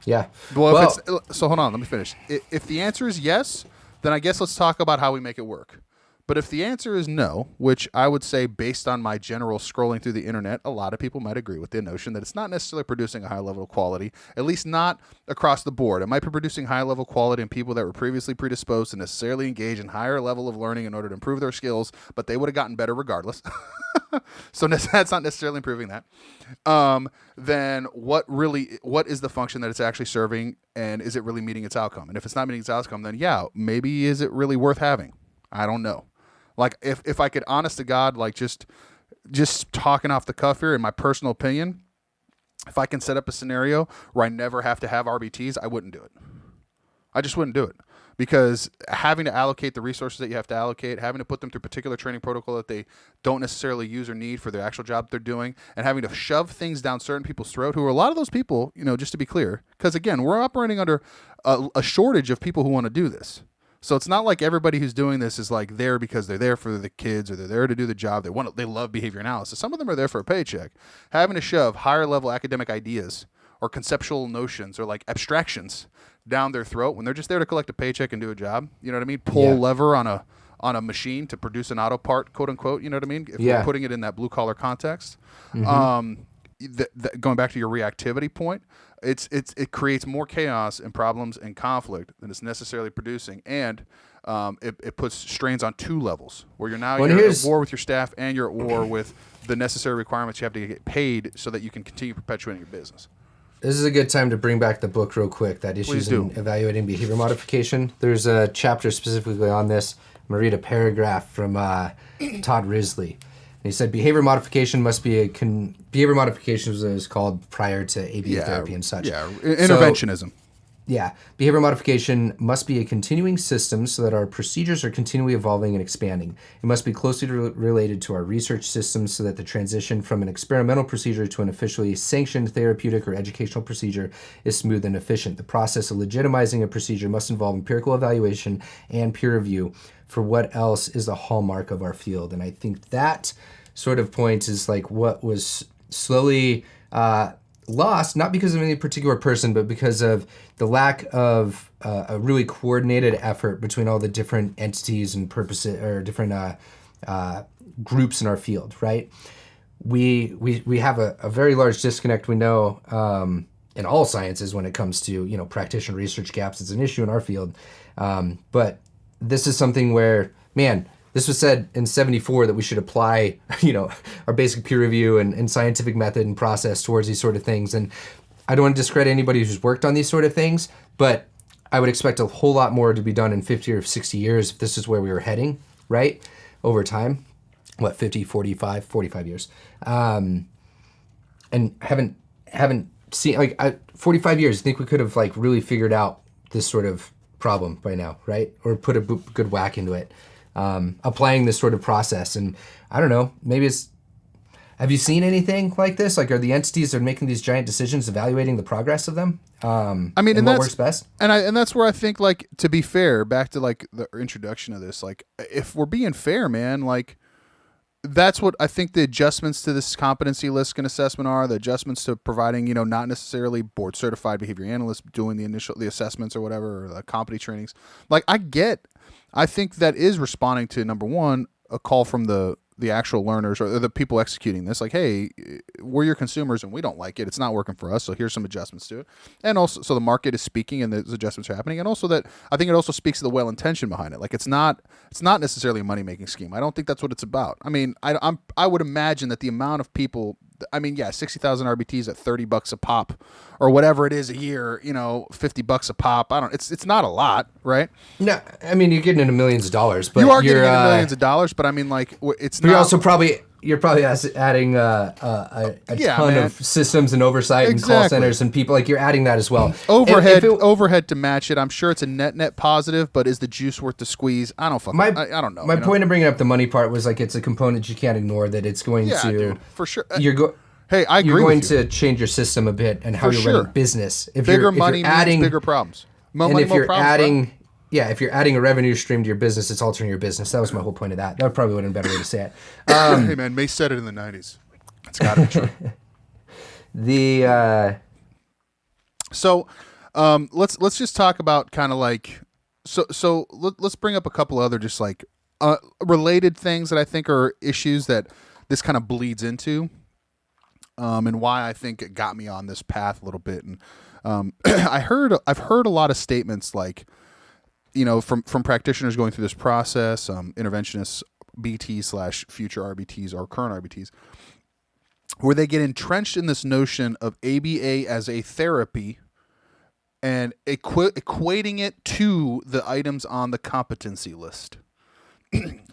Yeah. Well, so hold on, let me finish. If the answer is yes, then I guess let's talk about how we make it work. But if the answer is no, which I would say based on my general scrolling through the internet, a lot of people might agree with the notion that it's not necessarily producing a high level of quality, at least not across the board. It might be producing high level quality in people that were previously predisposed to necessarily engage in higher level of learning in order to improve their skills, but they would have gotten better regardless. So that's not necessarily improving that. Then what is the function that it's actually serving, and is it really meeting its outcome? And if it's not meeting its outcome, then yeah, maybe is it really worth having? I don't know. Like, if I could, honest to God, like just talking off the cuff here, in my personal opinion, if I can set up a scenario where I never have to have RBTs, I wouldn't do it. I just wouldn't do it. because having to allocate the resources that you have to allocate, having to put them through particular training protocol that they don't necessarily use or need for the actual job they're doing, and having to shove things down certain people's throat, who are a lot of those people, just to be clear, because again, we're operating under a shortage of people who want to do this. So it's not like everybody who's doing this is like there because they're there for the kids or they're there to do the job. They love behavior analysis. Some of them are there for a paycheck. Having to shove higher level academic ideas or conceptual notions or like abstractions down their throat when they're just there to collect a paycheck and do a job. You know what I mean? Pull lever on a machine to produce an auto part, quote unquote. You know what I mean? If we're putting it in that blue collar context. Going back to your reactivity point, it creates more chaos and problems and conflict than it's necessarily producing, and it puts strains on two levels where you're at war with your staff and you're at war with the necessary requirements you have to get paid so that you can continue perpetuating your business. This is a good time to bring back the book real quick, that Issues in Evaluating Behavior Modification. There's a chapter specifically on this. I'm going to read a paragraph from Todd Risley. And he said, behavior modification is called prior to ABA therapy and such. Yeah, interventionism. Behavior modification must be a continuing system so that our procedures are continually evolving and expanding. It must be closely related to our research systems so that the transition from an experimental procedure to an officially sanctioned therapeutic or educational procedure is smooth and efficient. The process of legitimizing a procedure must involve empirical evaluation and peer review, for what else is the hallmark of our field. And I think that sort of point is like what was slowly lost, not because of any particular person, but because of the lack of a really coordinated effort between all the different entities and purposes or different groups in our field, right? We have a very large disconnect, we know, in all sciences when it comes to, practitioner research gaps. It's an issue in our field. But this is something where, this was said in 1974 that we should apply, our basic peer review and scientific method and process towards these sort of things. And I don't want to discredit anybody who's worked on these sort of things, but I would expect a whole lot more to be done in 50 or 60 years if this is where we were heading, right? Over time. 45 years. And haven't seen, 45 years, I think we could have really figured out this sort of problem by now, right? Or put a good whack into it. Applying this sort of process. And I don't know, have you seen anything like this? Are the entities that are making these giant decisions evaluating the progress of them? And what works best? And that's where I think, to be fair, back to the introduction of this, if we're being fair, man, that's what I think the adjustments to this competency list and assessment are, the adjustments to providing, not necessarily board certified behavior analysts doing the assessments or whatever, or the competency trainings. I think that is responding to, number one, a call from the actual learners or the people executing this. Hey, we're your consumers and we don't like it. It's not working for us. So here's some adjustments to it. And also, so the market is speaking and those adjustments are happening. And also that I think it also speaks to the well intention behind it. It's not necessarily a money making scheme. I don't think that's what it's about. I would imagine that the amount of people, 60,000 RBTs at $30 a pop or whatever it is a year, $50 a pop. It's not a lot, right? No, you're getting into millions of dollars, but you are getting into millions of dollars, but it's not. You're probably adding a ton of systems and oversight and call centers and people. You're adding that as well. Overhead to match it. I'm sure it's a net positive, but is the juice worth the squeeze? I don't know. My point of bringing up the money part was it's a component you can't ignore, that it's going to, dude, for sure. I agree. You're going to change your system a bit and how you're running business. If bigger money means bigger problems. If you're adding a revenue stream to your business, it's altering your business. That was my whole point of that. That probably would have been a better way to say it. Hey man, Mace said it in the 90s. It's got to be true. So let's just talk about kind of let's bring up a couple other just related things that I think are issues that this kind of bleeds into, and why I think it got me on this path a little bit. And I've heard a lot of statements from practitioners going through this process, interventionists, BT/future RBTs or current RBTs, where they get entrenched in this notion of ABA as a therapy and equating it to the items on the competency list.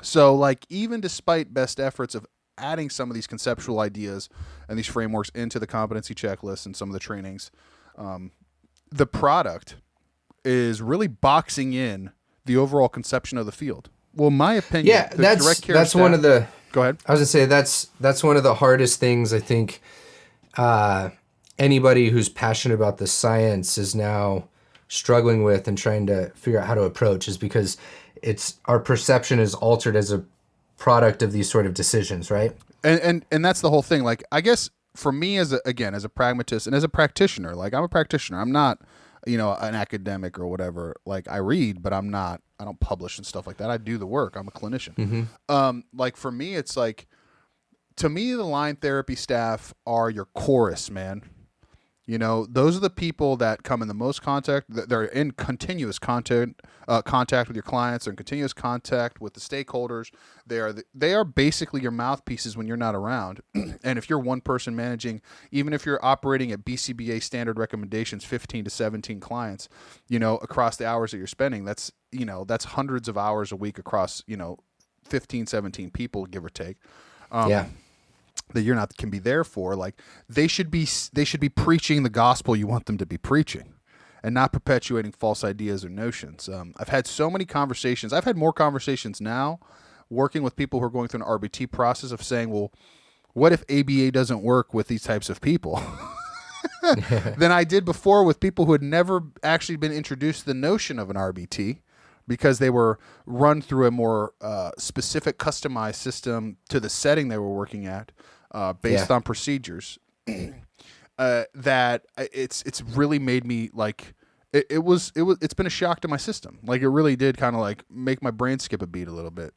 So even despite best efforts of adding some of these conceptual ideas and these frameworks into the competency checklist and some of the trainings, the product is really boxing in the overall conception of the field. Well, in my opinion, Yeah, the that's direct care that's staff, one of the. Go ahead. I was gonna say that's one of the hardest things I think. Anybody who's passionate about the science is now struggling with and trying to figure out how to approach, is because it's our perception is altered as a product of these sort of decisions, right? And that's the whole thing. Like, I guess for me as a pragmatist and as a practitioner, like I'm a practitioner. I'm not, an academic or whatever. Like I read, but I don't publish and stuff like that. I do the work. I'm a clinician. Like for me, it's like, to me, the line therapy staff are your chorus, man. Those are the people that come in the most contact. They're in continuous contact with your clients. They're in continuous contact with the stakeholders. They are basically your mouthpieces when you're not around. And if you're one person managing, even if you're operating at BCBA standard recommendations, 15 to 17 clients, across the hours that you're spending, that's hundreds of hours a week across, 15, 17 people, give or take. Yeah. That you're not can be there for. Like they should be preaching the gospel you want them to be preaching, and not perpetuating false ideas or notions. I've had so many conversations. I've had more conversations now working with people who are going through an RBT process of saying, well, what if ABA doesn't work with these types of people? Than I did before with people who had never actually been introduced to the notion of an RBT, because they were run through a more specific, customized system to the setting they were working at, based on procedures. That it's really made me like it's been a shock to my system. Like it really did kind of like make my brain skip a beat a little bit,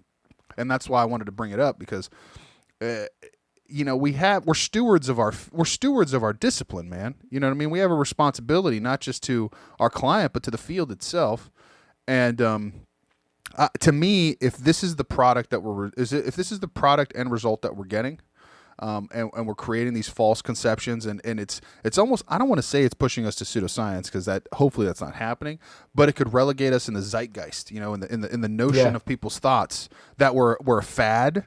and that's why I wanted to bring it up, because we're stewards of our discipline, man. You know what I mean? We have a responsibility not just to our client but to the field itself. And to me, if this is the product that if this is the product end result that we're getting, and we're creating these false conceptions, and it's almost, I don't want to say it's pushing us to pseudoscience, because hopefully that's not happening, but it could relegate us in the zeitgeist, in the notion of people's thoughts that we're a fad.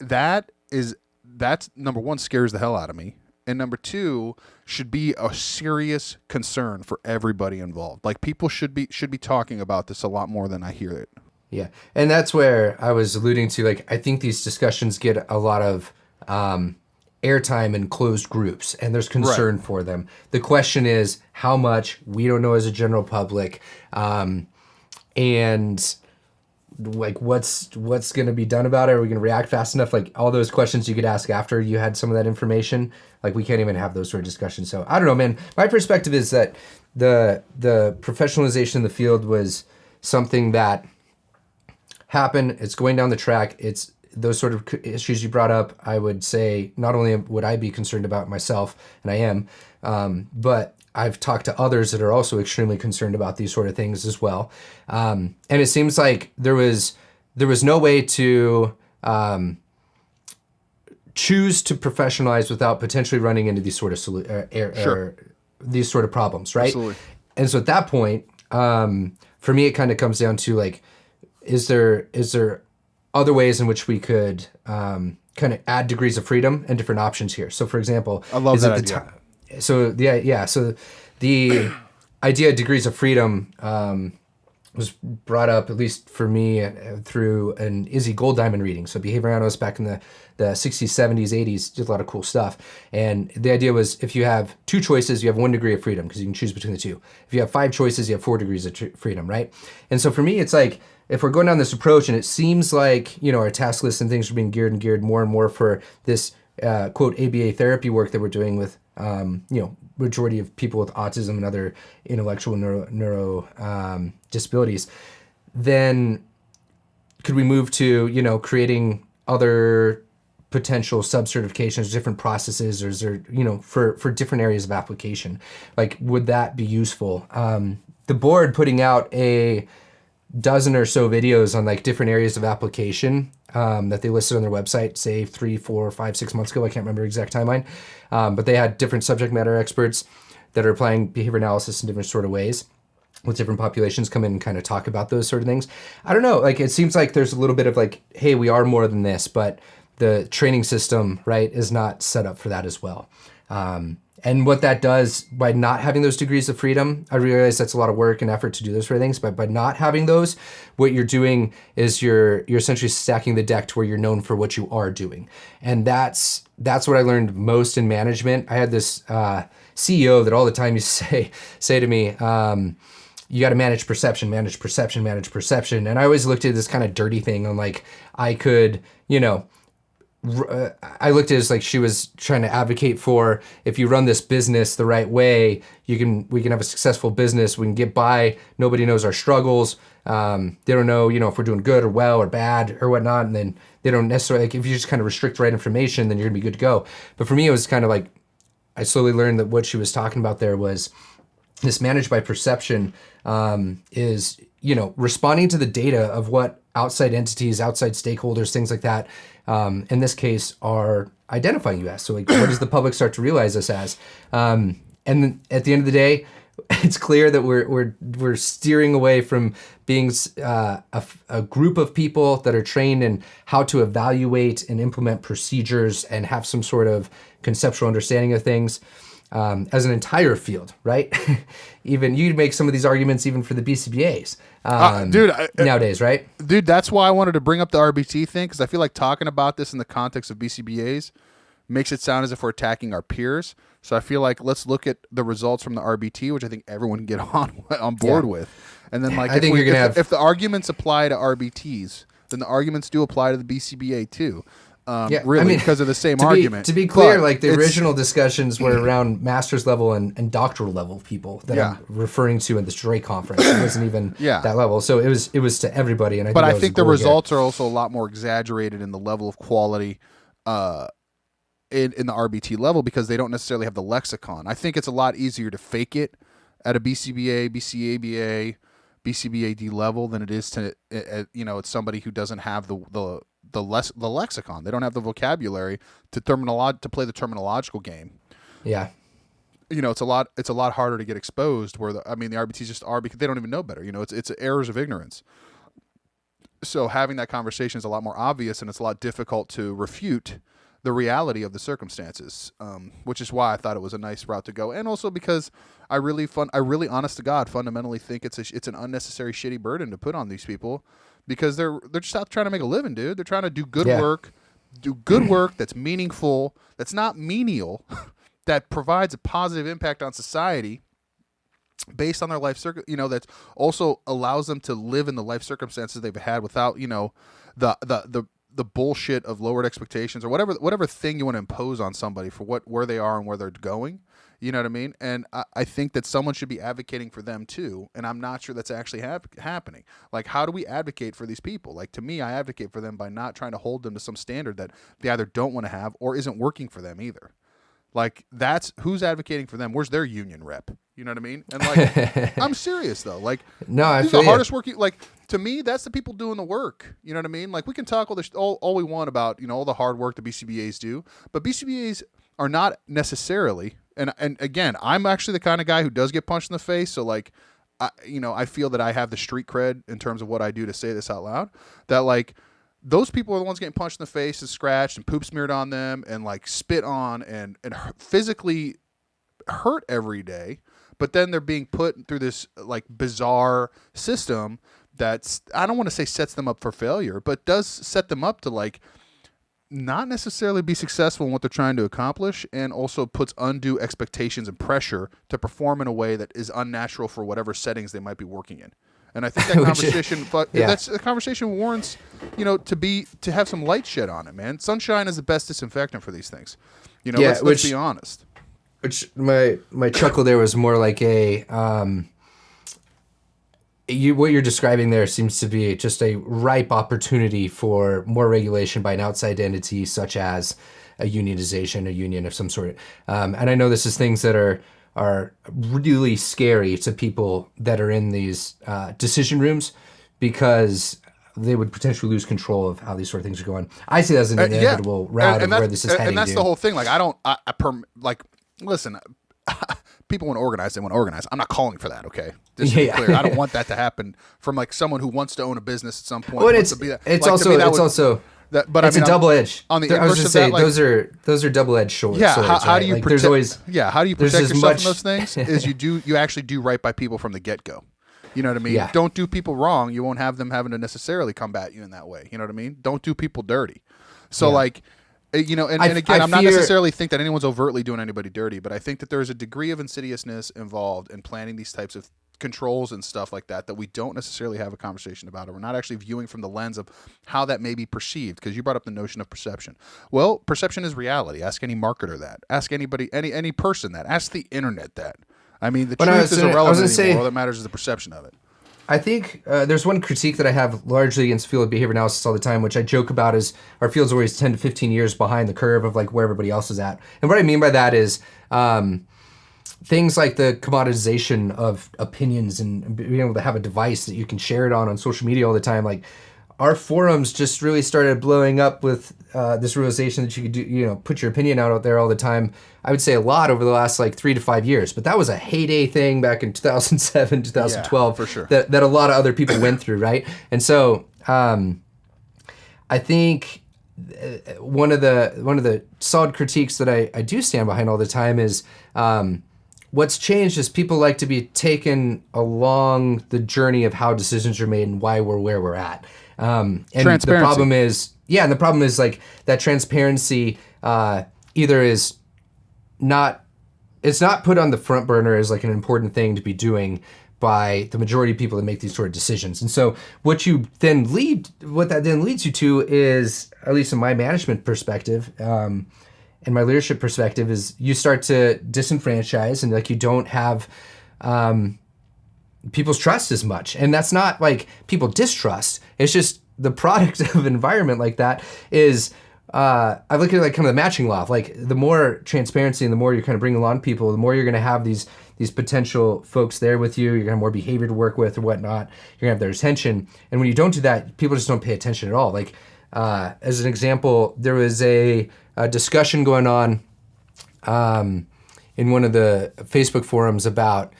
That's number one, scares the hell out of me. And number two, should be a serious concern for everybody involved. Like people should be talking about this a lot more than I hear it. Yeah. And that's where I was alluding to. Like, I think these discussions get a lot of airtime in closed groups, and there's concern for them. The question is how much we don't know as a general public, and like what's going to be done about it? Are we going to react fast enough? Like all those questions you could ask after you had some of that information. Like we can't even have those sort of discussions. So I don't know, man. My perspective is that the professionalization in the field was something that happened. It's going down the track. It's those sort of issues you brought up. I would say not only would I be concerned about myself, and I am, but I've talked to others that are also extremely concerned about these sort of things as well. And it seems like there was no way to choose to professionalize without potentially running into these sort of these sort of problems, right? Absolutely. And so at that point, for me, it kind of comes down to like, is there other ways in which we could kind of add degrees of freedom and different options here? So, for example, I love that idea. So So the idea of degrees of freedom was brought up, at least for me, through an Izzy Golddiamond reading. So behavior analysts back in the 60s, 70s, 80s did a lot of cool stuff. And the idea was if you have two choices, you have 1 degree of freedom because you can choose between the two. If you have 5 choices, you have 4 degrees of freedom, right? And so for me, it's like, if we're going down this approach and it seems like, our task lists and things are being geared more and more for this, quote, ABA therapy work that we're doing with, majority of people with autism and other intellectual neuro disabilities, then could we move to, creating other potential sub-certifications, different processes, or is there, for different areas of application? Like, would that be useful? The board putting out a dozen or so videos on like different areas of application that they listed on their website, say 3, 4, 5, 6 months ago. I can't remember the exact timeline. But they had different subject matter experts that are applying behavior analysis in different sort of ways with different populations come in and kind of talk about those sort of things. I don't know. Like, it seems like there's a little bit of like, hey, we are more than this, but the training system, right, is not set up for that as well. And And what that does by not having those degrees of freedom, I realize that's a lot of work and effort to do those sort of things, but by not having those, what you're doing is you're essentially stacking the deck to where you're known for what you are doing. And that's what I learned most in management. I had this CEO that all the time used to say to me, you got to manage perception, manage perception, manage perception. And I always looked at this kind of dirty thing on like, I could, I looked at it as like she was trying to advocate for, if you run this business the right way, we can have a successful business. We can get by. Nobody knows our struggles. They don't know, if we're doing good or well or bad or whatnot. And then they don't necessarily, like, if you just kind of restrict the right information, then you're gonna be good to go. But for me, it was kind of like, I slowly learned that what she was talking about there was this managed by perception is, responding to the data of what outside entities, outside stakeholders, things like that, in this case, are identifying you as. So like, what does the public start to realize us as? And then at the end of the day, it's clear that we're steering away from being a group of people that are trained in how to evaluate and implement procedures and have some sort of conceptual understanding of things. As an entire field, right? Even you'd make some of these arguments even for the BCBAs nowadays, right? Dude, that's why I wanted to bring up the RBT thing, because I feel like talking about this in the context of BCBAs makes it sound as if we're attacking our peers. So I feel like let's look at the results from the RBT, which I think everyone can get on board with. And then, like, if the arguments apply to RBTs, then the arguments do apply to the BCBA too. Because of the same argument. To be clear, like the original discussions were around master's level and doctoral level people that I'm referring to in this Dre conference. It wasn't even that level. So it was to everybody. And I think the results are also a lot more exaggerated in the level of quality in the RBT level, because they don't necessarily have the lexicon. I think it's a lot easier to fake it at a BCBA, BCABA, BCBAD level than it is to it's somebody who doesn't have the lexicon. They don't have the vocabulary to play the terminological game. Yeah. It's a lot harder to get exposed, where the RBTs just are, because they don't even know better. It's errors of ignorance. So having that conversation is a lot more obvious, and it's a lot difficult to refute the reality of the circumstances, which is why I thought it was a nice route to go. And also because I really honest to God fundamentally think it's an unnecessary shitty burden to put on these people, because they're just out trying to make a living, dude. They're trying to do good work that's meaningful, that's not menial, that provides a positive impact on society based on their life that also allows them to live in the life circumstances they've had without the bullshit of lowered expectations or whatever thing you want to impose on somebody for where they are and where they're going. You know what I mean? And I think that someone should be advocating for them too. And I'm not sure that's actually happening. Like, how do we advocate for these people? Like, to me, I advocate for them by not trying to hold them to some standard that they either don't want to have or isn't working for them either. Like, that's who's advocating for them. Where's their union rep? You know what I mean? And like, I'm serious though. Like, no, I feel the hardest working. Like, to me, that's the people doing the work. You know what I mean? Like, we can talk all we want about all the hard work the BCBAs do, but BCBAs are not necessarily. And again, I'm actually the kind of guy who does get punched in the face. So like, I feel that I have the street cred in terms of what I do to say this out loud. That like, those people are the ones getting punched in the face and scratched and poop smeared on them and like spit on and physically hurt every day. But then they're being put through this like bizarre system that's, I don't want to say sets them up for failure, but does set them up to like not necessarily be successful in what they're trying to accomplish, and also puts undue expectations and pressure to perform in a way that is unnatural for whatever settings they might be working in. And I think that conversation, that's a conversation warrants, to have some light shed on it, man. Sunshine is the best disinfectant for these things. Let's be honest. Which my chuckle there was more like what you're describing there seems to be just a ripe opportunity for more regulation by an outside entity, such as a unionization, a union of some sort. And I know this is things that are really scary to people that are in these decision rooms, because they would potentially lose control of how these sort of things are going. I see that as an inevitable route of where this is heading. And that's the whole thing. Like, listen, people want to organize, they want to organize. I'm not calling for that, okay? Just to be clear. I don't want that to happen from like someone who wants to own a business at some point. Well, it's also But it's I mean, a double edge. on the I was inverse just of that, saying like, those are double edged swords. yeah, swords, how right? do you like, protect? there's always How do you there's protect as yourself much from those things? Is you actually do right by people from the get go. You know what I mean? Yeah. Don't do people wrong. You won't have them having to necessarily combat you in that way. You know what I mean? Don't do people dirty. So Yeah. like, and again, I'm not fear- necessarily think that anyone's overtly doing anybody dirty, but I think that there is a degree of insidiousness involved in planning these types of controls and stuff like that we don't necessarily have a conversation about, or we're not actually viewing from the lens of how that may be perceived. Because you brought up the notion of perception. Well, perception is reality. Ask any marketer that. Ask anybody, any person that. Ask the internet that. I mean, the truth is irrelevant anymore. All that matters is the perception of it. I think there's one critique that I have largely against field of behavior analysis all the time, which I joke about is our field's always 10 to 15 years behind the curve of like where everybody else is at. And what I mean by that is things like the commoditization of opinions and being able to have a device that you can share it on social media all the time. Like our forums just really started blowing up with this realization that you could do, put your opinion out there all the time. I would say a lot over the last like 3 to 5 years, but that was a heyday thing back in 2007, 2012, for sure. that a lot of other people went through. Right. And so I think one of the solid critiques that I do stand behind all the time is, what's changed is people like to be taken along the journey of how decisions are made and why we're where we're at. And transparency. the problem is like that transparency either is it's not put on the front burner as like an important thing to be doing by the majority of people that make these sort of decisions. And so what that then leads you to is, at least in my management perspective, and my leadership perspective, is you start to disenfranchise and like you don't have people's trust as much. And that's not like people distrust. It's just the product of an environment like that is, I look at it like kind of the matching law. Like the more transparency and the more you're kind of bringing along people, the more you're going to have these potential folks there with you. You're going to have more behavior to work with or whatnot. You're going to have their attention. And when you don't do that, people just don't pay attention at all. Like as an example, there was a discussion going on in one of the Facebook forums about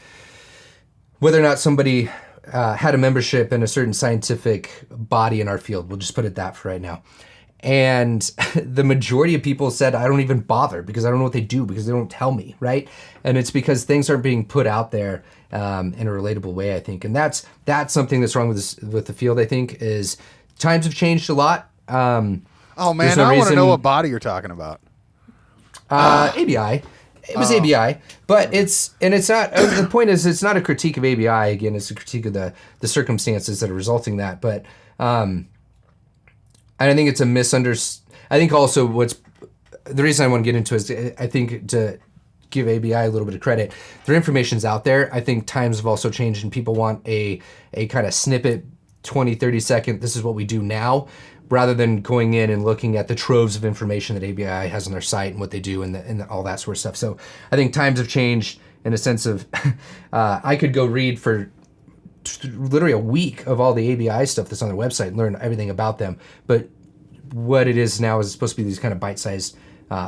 whether or not somebody had a membership in a certain scientific body in our field. We'll just put it that for right now. And the majority of people said, I don't even bother because I don't know what they do because they don't tell me, right? And it's because things aren't being put out there in a relatable way, I think. And that's something that's wrong with the field, I think, is times have changed a lot. Oh, man, I want to know what body you're talking about. ABI. It was ABI, but it's not, the point is it's not a critique of ABI. Again, it's a critique of the circumstances that are resulting that. But I think it's a misunderstanding. I think also the reason I want to get into it is I think to give ABI a little bit of credit, their information's out there. I think times have also changed and people want a kind of snippet, 20, 30 second, this is what we do now, rather than going in and looking at the troves of information that ABI has on their site and what they do and all that sort of stuff. So I think times have changed in a sense of I could go read for literally a week of all the ABI stuff that's on their website and learn everything about them. But what it is now is supposed to be these kind of bite-sized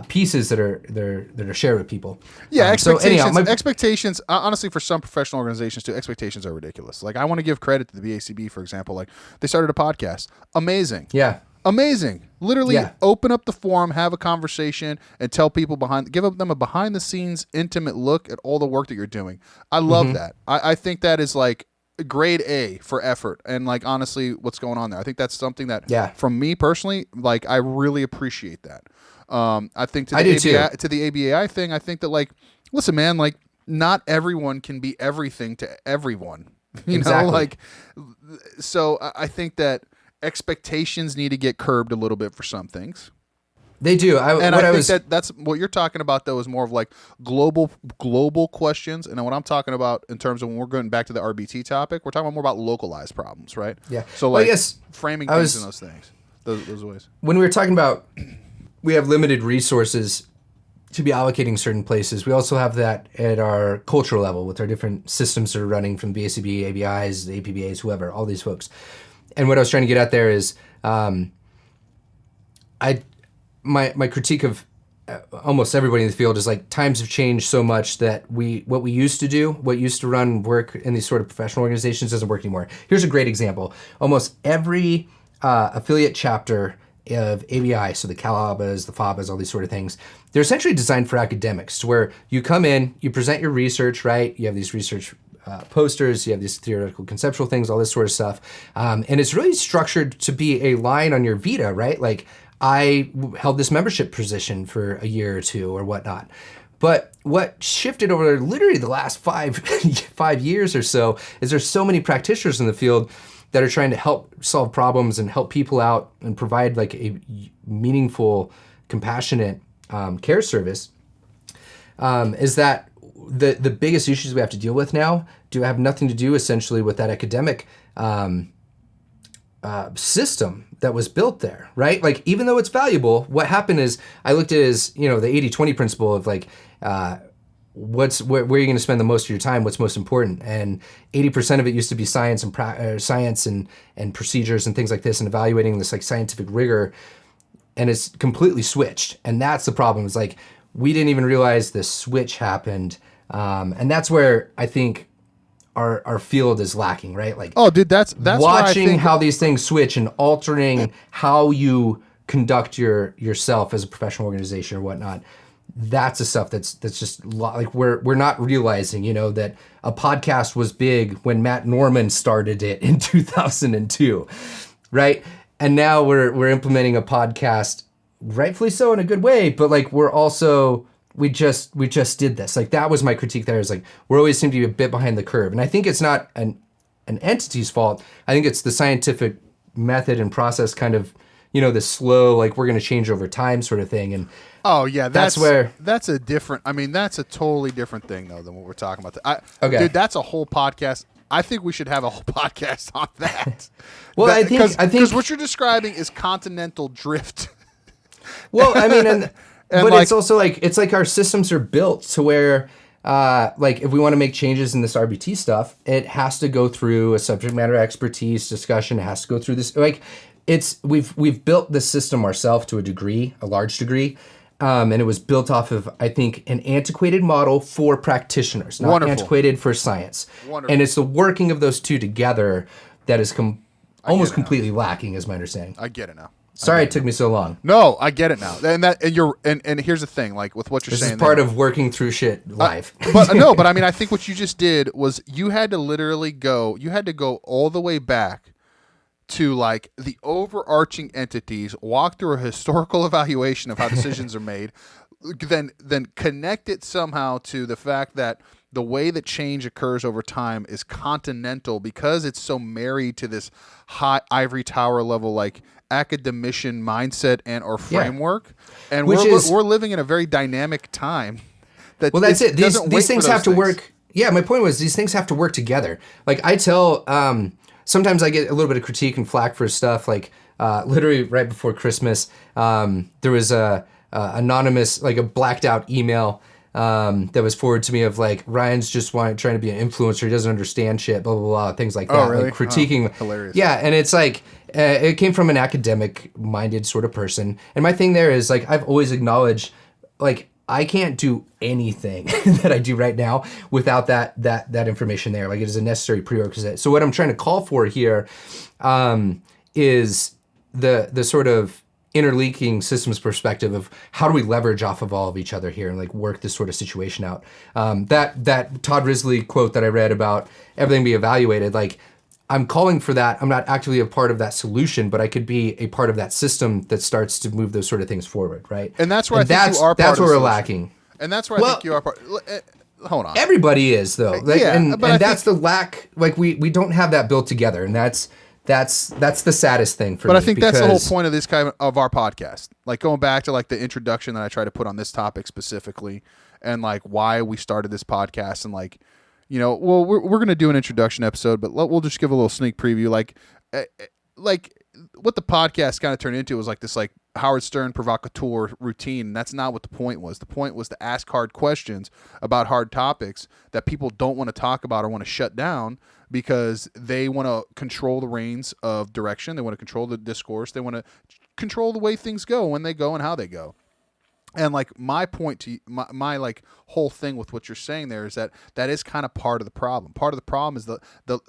pieces that are shared with people. Yeah, expectations. So anyhow, expectations. Honestly, for some professional organizations too, expectations are ridiculous. Like I want to give credit to the BACB, for example. Like they started a podcast. Amazing. Yeah. Amazing. Literally open up the forum, have a conversation, and tell people give them a behind-the-scenes, intimate look at all the work that you're doing. I love that. I think that is like grade A for effort and like honestly what's going on there. I think that's something that from me personally, like I really appreciate that. I think to the ABAI thing, I think that like, listen, man, like not everyone can be everything to everyone. You know, like so I think that expectations need to get curbed a little bit for some things. They do. I think that's what you're talking about, though, is more of like global questions. And then what I'm talking about in terms of when we're going back to the RBT topic, we're talking about more about localized problems, right? Yeah. So like framing things in those things, those ways. When we were talking about we have limited resources to be allocating certain places, we also have that at our cultural level with our different systems that are running from the BACB, ABIs, the APBAs, whoever, all these folks. And what I was trying to get at there is my critique of almost everybody in the field is like times have changed so much that what used to run work in these sort of professional organizations doesn't work anymore. Here's a great example. Almost every affiliate chapter of ABI, so the CalABAs, the FABAs, all these sort of things, they're essentially designed for academics, to where you come in, you present your research, right? You have these research posters, you have these theoretical conceptual things, all this sort of stuff. And it's really structured to be a line on your vita, right? Like, I held this membership position for a year or two or whatnot. But what shifted over literally the last 5 years or so is there's so many practitioners in the field that are trying to help solve problems and help people out and provide like a meaningful, compassionate care service, is that the biggest issues we have to deal with now do have nothing to do essentially with that academic system that was built there, right? Like, even though it's valuable, what happened is I looked at it as, the 80-20 principle of like, where are you going to spend the most of your time? What's most important? And 80% of it used to be science and procedures and things like this, and evaluating this like scientific rigor. And it's completely switched. And that's the problem. It's like, we didn't even realize the switch happened. And that's where I think our field is lacking, right? Like, oh, dude, that's watching how these things switch and altering how you conduct yourself as a professional organization or whatnot. That's the stuff that's just like we're not realizing, that a podcast was big when Matt Norman started it in 2002, right? And now we're implementing a podcast, rightfully so, in a good way, but like we just did this. Like, that was my critique there, is like, we're always seem to be a bit behind the curve. And I think it's not an entity's fault. I think it's the scientific method and process kind of, the slow, like, we're going to change over time sort of thing. And oh yeah, that's a totally different thing though than what we're talking about. Okay. Dude, that's a whole podcast. I think we should have a whole podcast on that. Well, I think because what you're describing is continental drift. Well, I mean, but like, it's also like, it's like our systems are built to where, like, if we want to make changes in this RBT stuff, it has to go through a subject matter expertise discussion. It has to go through this, like, we've built this system ourselves to a large degree. And it was built off of, I think, an antiquated model for practitioners, not Wonderful. Antiquated for science. Wonderful. And it's the working of those two together that is almost completely lacking, is my understanding. I get it now. Sorry it took me so long. No, I get it now. And here's the thing, like, with what you're saying. This is part of working through shit live. But I mean, I think what you just did was you had to go all the way back to like the overarching entities, walk through a historical evaluation of how decisions are made, then connect it somehow to the fact that the way that change occurs over time is continental, because it's so married to this high ivory tower level, like, academician mindset and or framework. Yeah. And we're living in a very dynamic time. That's it. These things have to work. Yeah, my point was, these things have to work together. Like, I tell, sometimes I get a little bit of critique and flack for stuff. Like, literally right before Christmas, there was a anonymous, like, a blacked out email that was forwarded to me of like, Ryan's just trying to be an influencer. He doesn't understand shit, blah, blah, blah, things like that. Oh, really? Like, critiquing. Oh, hilarious. Yeah, and it's like, it came from an academic minded sort of person. And my thing there is, like, I've always acknowledged, like, I can't do anything that I do right now without that information there. Like, it is a necessary prerequisite. So what I'm trying to call for here is the sort of interlinking systems perspective of how do we leverage off of all of each other here and like work this sort of situation out. That Todd Risley quote that I read about everything be evaluated, like, I'm calling for that. I'm not actively a part of that solution, but I could be a part of that system that starts to move those sort of things forward, right? And that's where I think you are part that's of where the we're solution. lacking. And that's where I think you are part. Hold on. Everybody is, though. Like, yeah, and but that's the lack. Like, we don't have that built together, and that's the saddest thing for me. But I think that's the whole point of this kind of our podcast. Like, going back to like the introduction that I try to put on this topic specifically, and like why we started this podcast, and like, well, we're going to do an introduction episode, but we'll just give a little sneak preview. Like what the podcast kind of turned into was like this like Howard Stern provocateur routine. And that's not what the point was. The point was to ask hard questions about hard topics that people don't want to talk about or want to shut down, because they want to control the reins of direction. They want to control the discourse. They want to control the way things go, when they go, and how they go. And like my point to my like whole thing with what you're saying there is that is kind of part of the problem. Part of the problem is the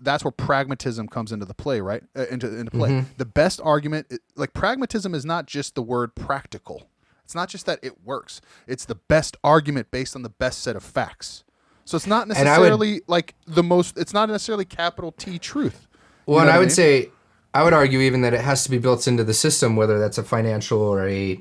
that's where pragmatism comes into the play, right? Into play. The best argument, like pragmatism, is not just the word practical. It's not just that it works. It's the best argument based on the best set of facts. So it's not necessarily like the most. It's not necessarily capital T truth. Well, and I would say, I would argue even that it has to be built into the system, whether that's a financial or a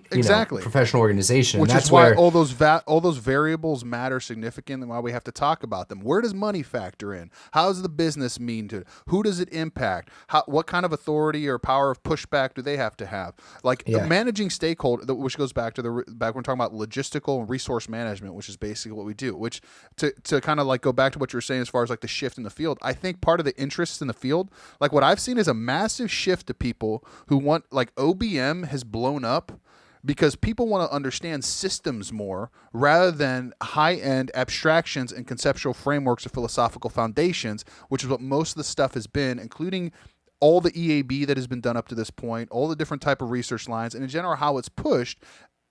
professional organization. Which that's is why where all those variables matter significantly, and why we have to talk about them. Where does money factor in? How does the business mean to? Who does it impact? What kind of authority or power of pushback do they have to have? Like managing stakeholder, which goes back to back when we're talking about logistical and resource management, which is basically what we do. Which to kind of like go back to what you were saying as far as like the shift in the field. I think part of the interests in the field, like what I've seen, is a massive shift to people who want, like, OBM has blown up because people want to understand systems more rather than high-end abstractions and conceptual frameworks or philosophical foundations, which is what most of the stuff has been, including all the EAB that has been done up to this point, all the different type of research lines, and in general how it's pushed.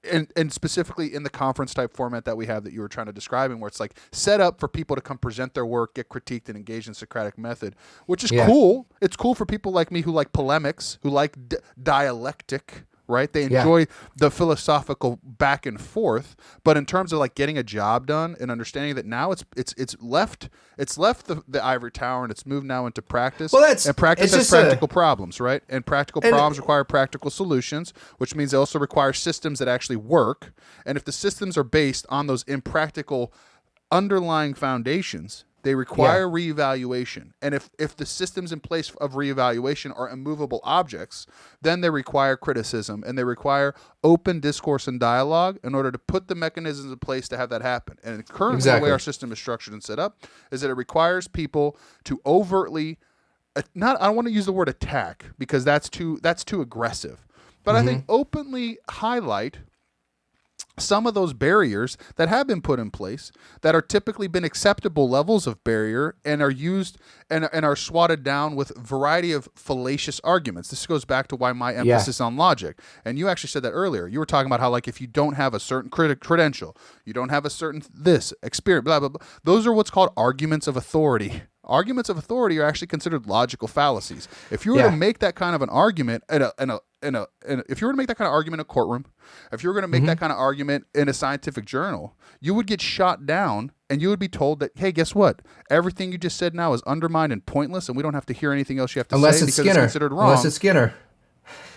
And specifically in the conference type format that we have that you were trying to describe, where it's like set up for people to come present their work, get critiqued, and engage in Socratic method, which is cool. It's cool for people like me who like polemics, who like dialectic, right? They enjoy the philosophical back and forth. But in terms of like getting a job done and understanding that now it's left the ivory tower and it's moved now into practice. Well, and practice has practical problems, right? And practical problems require practical solutions, which means they also require systems that actually work. And if the systems are based on those impractical underlying foundations, they require reevaluation. And if the systems in place of reevaluation are immovable objects, then they require criticism and they require open discourse and dialogue in order to put the mechanisms in place to have that happen. And currently the way our system is structured and set up is that it requires people to overtly, I don't want to use the word attack because that's too aggressive, but I think openly highlight some of those barriers that have been put in place that are typically been acceptable levels of barrier and are used and are swatted down with a variety of fallacious arguments. This goes back to why my emphasis on logic. And you actually said that earlier. You were talking about how, like, if you don't have a certain credential, you don't have a certain experience, blah, blah, blah. Those are what's called arguments of authority. Arguments of authority are actually considered logical fallacies. If you were to make that kind of an argument if you were to make that kind of argument in a courtroom, if you were going to make that kind of argument in a scientific journal, you would get shot down and you would be told that, hey, guess what? Everything you just said now is undermined and pointless, and we don't have to hear anything else you have to say because it's considered wrong. Unless it's Skinner.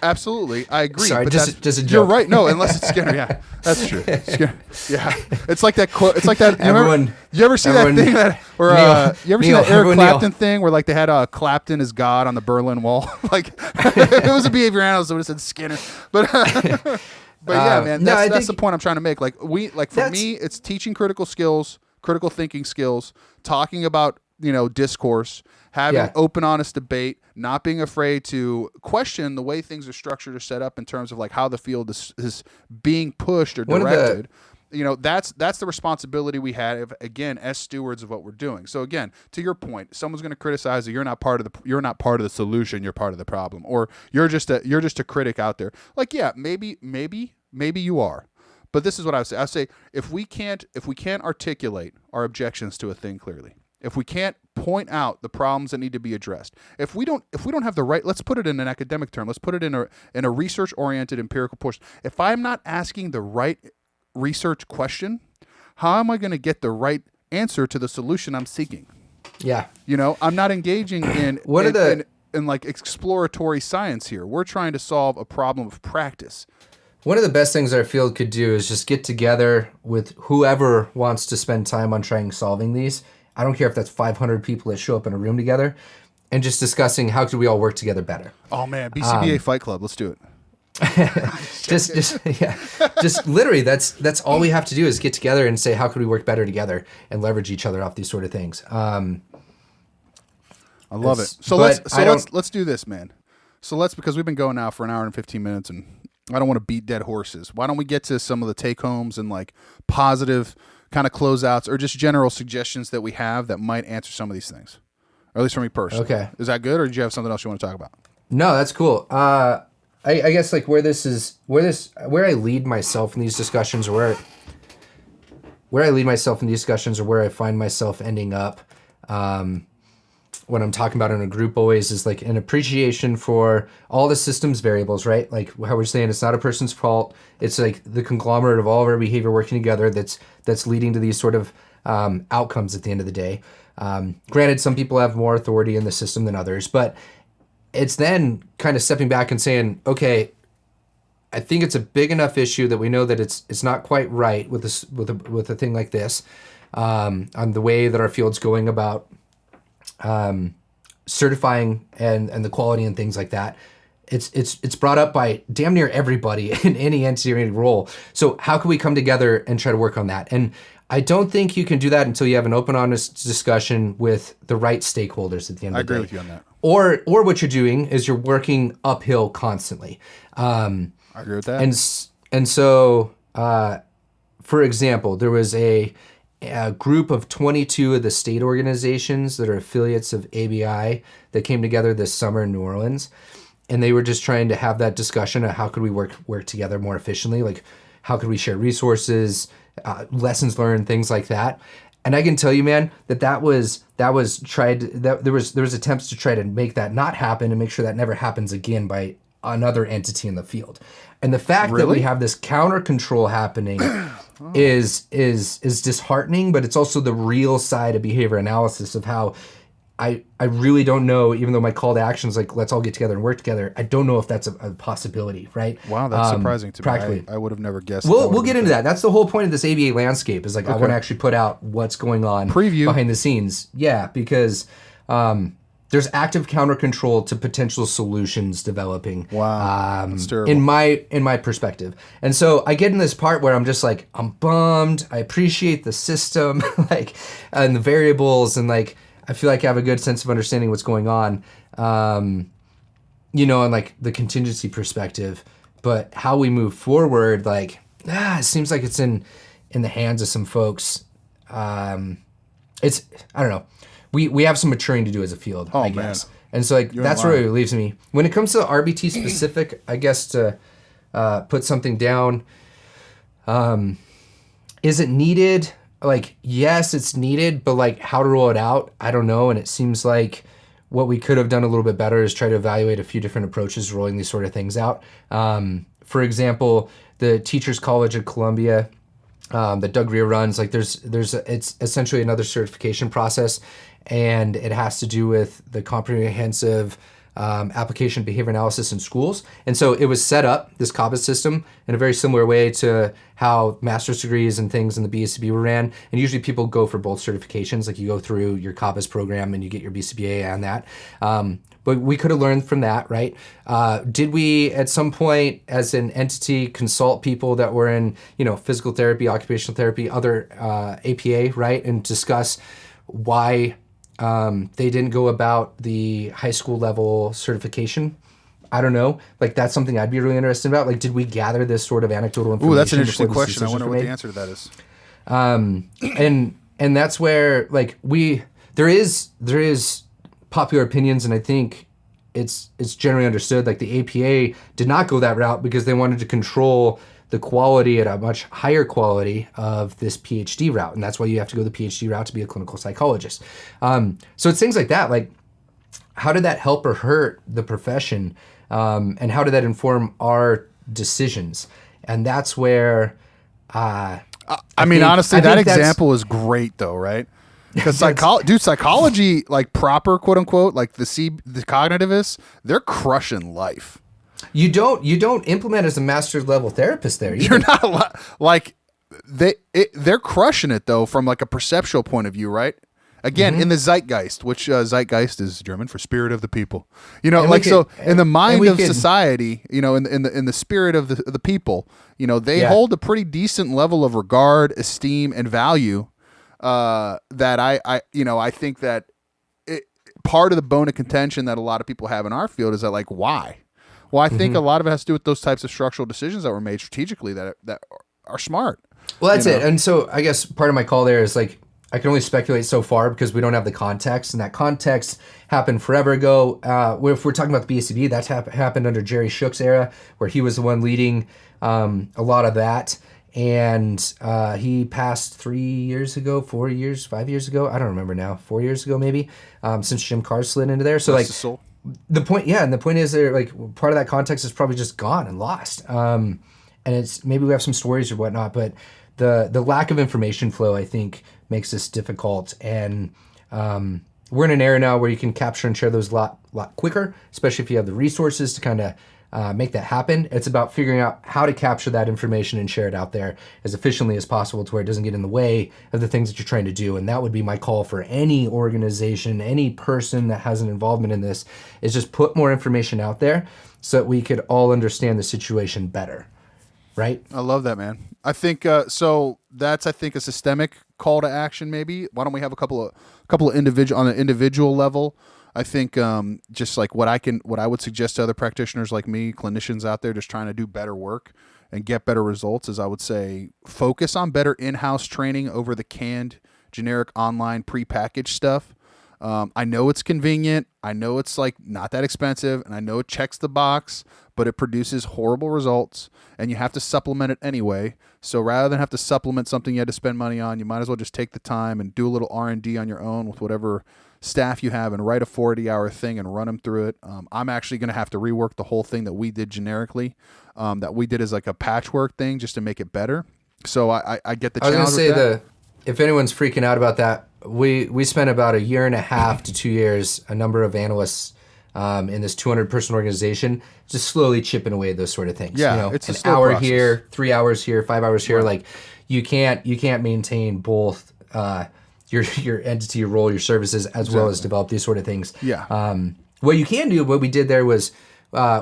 Absolutely, I agree. Sorry, but just a joke. You're right. No, unless it's Skinner. Yeah, that's true. Skinner. Yeah, it's like that quote. It's like that. You ever see that thing that where you ever see that Eric Clapton thing where like they had Clapton as God on the Berlin Wall? Like if it was a behavior analyst, it would have said Skinner. But yeah, man, that's the point I'm trying to make. Like for me, it's teaching critical skills, critical thinking skills, talking about discourse, having open, honest debate, not being afraid to question the way things are structured or set up in terms of like how the field is being pushed or directed. That's the responsibility we have, again, as stewards of what we're doing. So again, to your point, someone's going to criticize that you're not part of the solution, you're part of the problem, or you're just a critic out there. Like, yeah, maybe you are. But this is what I would say. I would say if we can't articulate our objections to a thing clearly, if we can't point out the problems that need to be addressed, if we don't have the right, let's put it in an academic term, let's put it in a research-oriented empirical portion. If I'm not asking the right research question, how am I going to get the right answer to the solution I'm seeking? Yeah. I'm not engaging in like exploratory science here. We're trying to solve a problem of practice. One of the best things our field could do is just get together with whoever wants to spend time on trying solving these. I don't care if that's 500 people that show up in a room together, and just discussing how could we all work together better. Oh man, BCBA Fight Club, let's do it. just literally that's all we have to do is get together and say how could we work better together and leverage each other off these sort of things. I love it. So let's do this, man. So because we've been going now for an hour and 15 minutes and I don't want to beat dead horses. Why don't we get to some of the take homes and like positive kind of closeouts or just general suggestions that we have that might answer some of these things, or at least for me personally. Okay. Is that good, or did you have something else you want to talk about? No, that's cool. I I guess like where I lead myself in these discussions, or where I lead myself in these discussions, or where I find myself ending up when I'm talking about in a group always is like an appreciation for all the systems variables, right? Like how we're saying it's not a person's fault. It's like the conglomerate of all of our behavior working together that's leading to these sort of outcomes at the end of the day. Granted, some people have more authority in the system than others, but it's then kind of stepping back and saying, okay, I think it's a big enough issue that we know that it's not quite right with this with a thing like this, on the way that our field's going about certifying and the quality and things like that. It's brought up by damn near everybody in any entity or any role. So how can we come together and try to work on that? And I don't think you can do that until you have an open, honest discussion with the right stakeholders at the end of the day. I agree with you on that. Or what you're doing is you're working uphill constantly. I agree with that. And so, for example, there was a group of 22 of the state organizations that are affiliates of ABI that came together this summer in New Orleans. And they were just trying to have that discussion of how could we work together more efficiently? Like, how could we share resources, lessons learned, things like that. And I can tell you, man, that was tried. That there was attempts to try to make that not happen and make sure that never happens again by another entity in the field. And the fact that we have this counter control happening is disheartening, but it's also the real side of behavior analysis of how I really don't know, even though my call to action is like, let's all get together and work together. I don't know if that's a possibility, right? Wow, that's surprising to practically. me. I would have never guessed. We'll get into that. That's the whole point of this ABA landscape is like, Okay. I want to actually put out what's going on Preview. behind the scenes. Yeah, because there's active counter control to potential solutions developing. Wow, that's terrible. In my perspective. And so I get in this part where I'm just like, I'm bummed. I appreciate the system, like, and the variables, and like, I feel like I have a good sense of understanding what's going on, and like the contingency perspective, but how we move forward, like, it seems like it's in the hands of some folks. I don't know. We have some maturing to do as a field, I guess. Man. And so like, that's where it leaves me. When it comes to RBT specific, I guess to put something down, is it needed? Like, yes, it's needed, but like how to roll it out, I don't know. And it seems like what we could have done a little bit better is try to evaluate a few different approaches rolling these sort of things out. For example, the Teachers College of Columbia that Doug Greer runs, like it's essentially another certification process, and it has to do with the comprehensive application behavior analysis in schools. And so it was set up, this CABA system, in a very similar way to how master's degrees and things in the BCB were ran. And usually people go for both certifications, like you go through your CABA's program and you get your BCBA and that. But we could have learned from that, right? Did we, at some point, as an entity, consult people that were in, physical therapy, occupational therapy, other APA, right, and discuss why they didn't go about the high school level certification? I don't know. Like, that's something I'd be really interested about. Like, did we gather this sort of anecdotal information? Ooh, that's an interesting question. I wonder what the answer to that is. And that's where, like, there is popular opinions, and I think it's generally understood, like, the APA did not go that route because they wanted to control the quality at a much higher quality of this PhD route. And that's why you have to go the PhD route to be a clinical psychologist. So it's things like that. Like, how did that help or hurt the profession? And how did that inform our decisions? And that's where, honestly, that example is great though, right? Because psychology, like proper quote unquote, like the cognitivists, they're crushing life. You don't implement as a master's level therapist there. You're not like they're crushing it though from like a perceptual point of view, right? Again, in the zeitgeist, which zeitgeist is German for spirit of the people. In the mind of society, in the spirit of the people, they hold a pretty decent level of regard, esteem, and value. That I think that part of the bone of contention that a lot of people have in our field is that, like, why? Well, I think a lot of it has to do with those types of structural decisions that were made strategically that are smart. Well, that's it. And so I guess part of my call there is like, I can only speculate so far because we don't have the context, and that context happened forever ago. If we're talking about the BACB, that's happened under Jerry Shook's era, where he was the one leading a lot of that. And he passed 3 years ago, 4 years, 5 years ago. I don't remember now. 4 years ago, maybe, since Jim Carr slid into there. So Rest his soul. the point, and the point is, there, like, part of that context is probably just gone and lost. And it's maybe we have some stories or whatnot, but the lack of information flow, I think, makes this difficult. And we're in an era now where you can capture and share those a lot quicker, especially if you have the resources to kind of make that happen. It's about figuring out how to capture that information and share it out there as efficiently as possible to where it doesn't get in the way of the things that you're trying to do. And that would be my call for any organization, any person that has an involvement in this, is just put more information out there so that we could all understand the situation better. Right? I love that, man. I think so. That's, I think, a systemic call to action. Maybe why don't we have a couple of individual on an individual level? I think just like what I would suggest to other practitioners like me, clinicians out there just trying to do better work and get better results, is I would say focus on better in-house training over the canned, generic, online, prepackaged stuff. I know it's convenient. I know it's like not that expensive, and I know it checks the box, but it produces horrible results, and you have to supplement it anyway. So rather than have to supplement something you had to spend money on, you might as well just take the time and do a little R&D on your own with whatever staff you have and write a 40-hour thing and run them through it. I'm actually going to have to rework the whole thing that we did generically, that we did as like a patchwork thing just to make it better. So I get the challenge. I was going to say if anyone's freaking out about that, we spent about 1.5 to 2 years, a number of analysts in this 200-person organization, just slowly chipping away at those sort of things. Yeah, it's an a slow hour process. here, 3 hours here, 5 hours here. Right. Like you can't maintain both your entity, your role, your services, as well as develop these sort of things. Yeah. What you can do, what we did there was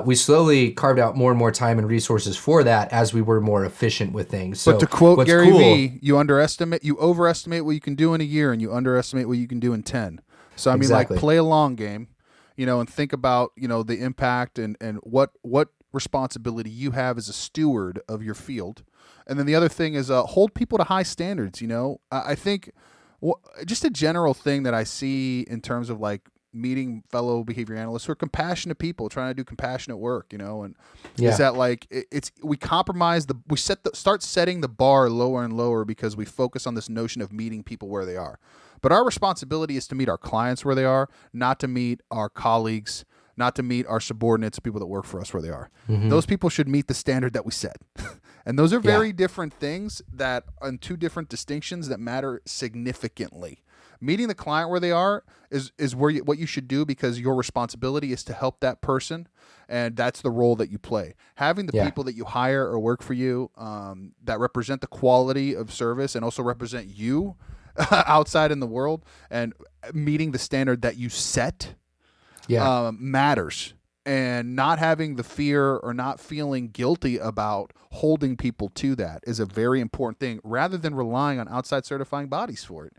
we slowly carved out more and more time and resources for that as we were more efficient with things. So but to quote Gary Vee, you overestimate what you can do in a year, and you underestimate what you can do in 10. So I mean, Exactly. like, play a long game, and think about, the impact and what responsibility you have as a steward of your field. And then the other thing is hold people to high standards. I think just a general thing that I see in terms of like meeting fellow behavior analysts who are compassionate people trying to do compassionate work, is that like we start setting the bar lower and lower because we focus on this notion of meeting people where they are. But our responsibility is to meet our clients where they are, not to meet our colleagues, not to meet our subordinates, people that work for us where they are. Mm-hmm. Those people should meet the standard that we set. And those are very different things that on two different distinctions that matter significantly. Meeting the client where they are is what you should do, because your responsibility is to help that person, and that's the role that you play. Having the people that you hire or work for you that represent the quality of service and also represent you outside in the world, and meeting the standard that you set matters. And not having the fear or not feeling guilty about holding people to that is a very important thing, rather than relying on outside certifying bodies for it.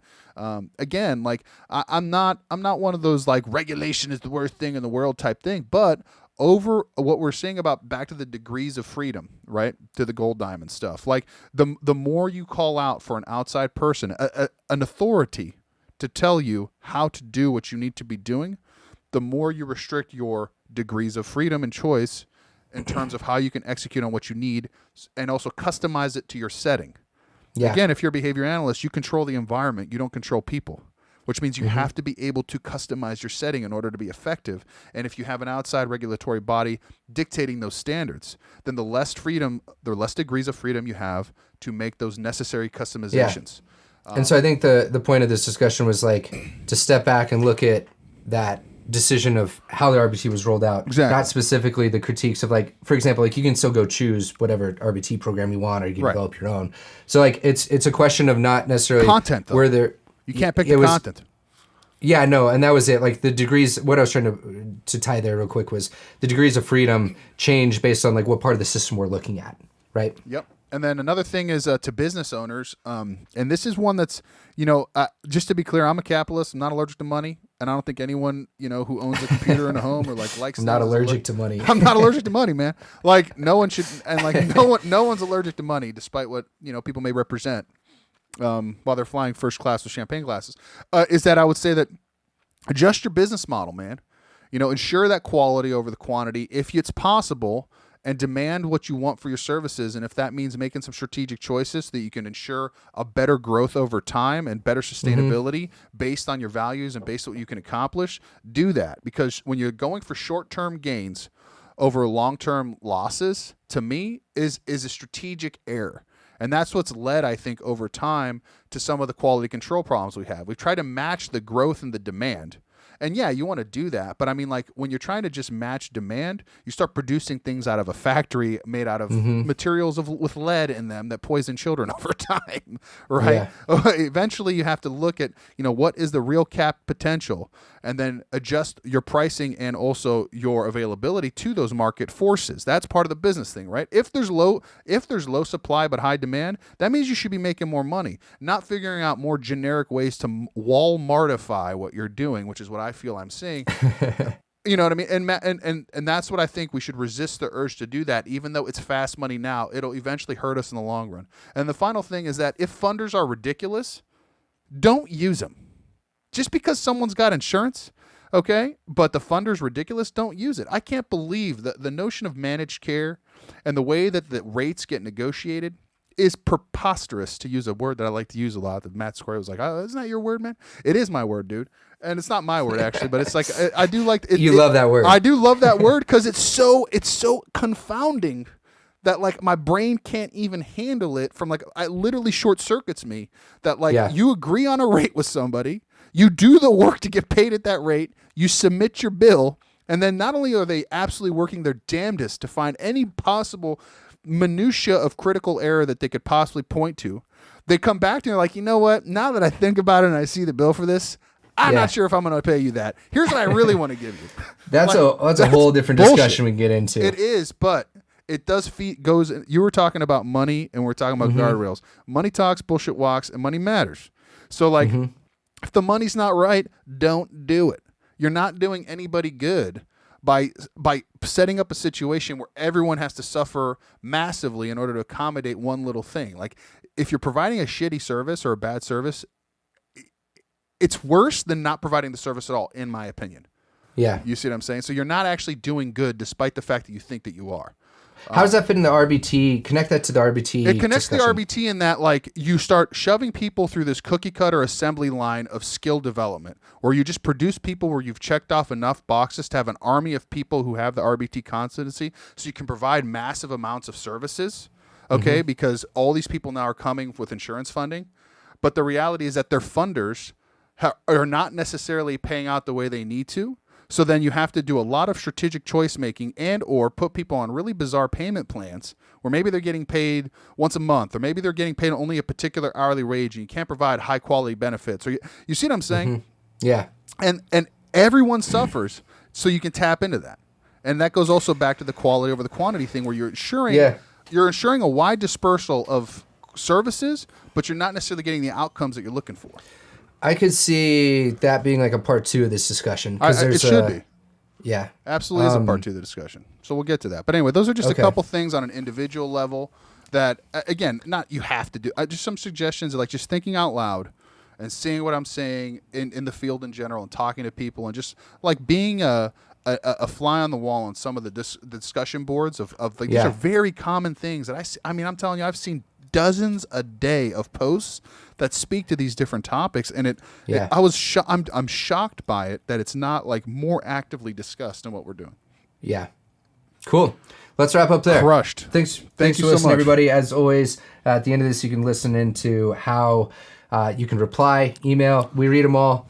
Again, like I'm not one of those like regulation is the worst thing in the world type thing, but over what we're seeing about back to the degrees of freedom, right, to the gold diamond stuff, like the more you call out for an outside person, an authority to tell you how to do what you need to be doing, the more you restrict your degrees of freedom and choice in terms of how you can execute on what you need, and also customize it to your setting. Yeah. Again, if you're a behavior analyst, you control the environment. You don't control people, which means you have to be able to customize your setting in order to be effective. And if you have an outside regulatory body dictating those standards, then the less degrees of freedom you have to make those necessary customizations. Yeah. And so I think the point of this discussion was like to step back and look at that decision of how the RBT was rolled out, not specifically the critiques of, like, for example, like you can still go choose whatever RBT program you want, or you can develop your own. So like it's a question of not necessarily content, though. Where you can't pick the content. Yeah, no, and that was it. Like the degrees, what I was trying to tie there real quick was the degrees of freedom change based on like what part of the system we're looking at, right? Yep. And then another thing is to business owners, and this is one that's, just to be clear, I'm a capitalist. I'm not allergic to money, and I don't think anyone, who owns a computer in a home or like likes. I'm not allergic to money. I'm not allergic to money, man. Like no one should, and like no one's allergic to money, despite what people may represent. while they're flying first class with champagne glasses, is that I would say that adjust your business model, man. Ensure that quality over the quantity if it's possible, and demand what you want for your services. And if that means making some strategic choices so that you can ensure a better growth over time and better sustainability based on your values and based on what you can accomplish, do that. Because when you're going for short-term gains over long-term losses, to me, is a strategic error. And that's what's led, I think, over time to some of the quality control problems we have. We've tried to match the growth and the demand. And yeah, you want to do that. But I mean, like, when you're trying to just match demand, you start producing things out of a factory made out of materials with lead in them that poison children over time, right? Yeah. Eventually, you have to look at, what is the real cap potential, and then adjust your pricing and also your availability to those market forces. That's part of the business thing, right? If there's low supply but high demand, that means you should be making more money, not figuring out more generic ways to Walmartify what you're doing, which is what I feel I'm seeing. You know what I mean? And that's what I think we should resist the urge to do that. Even though it's fast money now, it'll eventually hurt us in the long run. And the final thing is that if funders are ridiculous, don't use them. Just because someone's got insurance, okay, but the funder's ridiculous, don't use it. I can't believe that the notion of managed care and the way that the rates get negotiated is preposterous, to use a word that I like to use a lot. That Matt Square was like, "Oh, isn't that your word, man?" It is my word, dude. And it's not my word, actually, but it's like, I do like it. You love that word. I do love that word because it's so confounding that, like, my brain can't even handle it. From, like, it literally short circuits me. That, like, you agree on a rate with somebody, you do the work to get paid at that rate, you submit your bill, and then not only are they absolutely working their damnedest to find any possible minutia of critical error that they could possibly point to, they come back to you like, you know what? Now that I think about it and I see the bill for this, I'm not sure if I'm going to pay you that. Here's what I really want to give you. That's a whole different discussion we can get into. It is, but it does goes. You were talking about money, and we're talking about guardrails. Money talks, bullshit walks, and money matters. So, like, if the money's not right, don't do it. You're not doing anybody good by setting up a situation where everyone has to suffer massively in order to accommodate one little thing. Like, if you're providing a shitty service or a bad service, it's worse than not providing the service at all, in my opinion. Yeah. You see what I'm saying? So you're not actually doing good despite the fact that you think that you are. How does that fit in the RBT? Connect that to the RBT. It connects discussion. to the RBT in that, like, you start shoving people through this cookie cutter assembly line of skill development, or you just produce people where you've checked off enough boxes to have an army of people who have the RBT competency, so you can provide massive amounts of services, okay? Because all these people now are coming with insurance funding, but the reality is that their funders are not necessarily paying out the way they need to. So then you have to do a lot of strategic choice making and or put people on really bizarre payment plans where maybe they're getting paid once a month, or maybe they're getting paid only a particular hourly wage, and you can't provide high quality benefits. Or you see what I'm saying? Yeah. And everyone suffers, so you can tap into that. And that goes also back to the quality over the quantity thing, where you're ensuring a wide dispersal of services, but you're not necessarily getting the outcomes that you're looking for. I could see that being like a part 2 of this discussion. It should be. Yeah. Absolutely is a part 2 of the discussion. So we'll get to that. But anyway, those are just a couple things on an individual level that, again, not you have to do. Just some suggestions, like just thinking out loud and seeing what I'm saying in the field in general, and talking to people, and just like being a fly on the wall on some of the discussion boards of like, these are very common things that I see. I mean, I'm telling you, I've seen dozens a day of posts that speak to these different topics, and I'm shocked by it that it's not like more actively discussed in what we're doing. Yeah. Cool. Let's wrap up there. Crushed. Thanks Thank for you so listening, much, everybody. As always, at the end of this, you can listen into how you can reply, email. We read them all.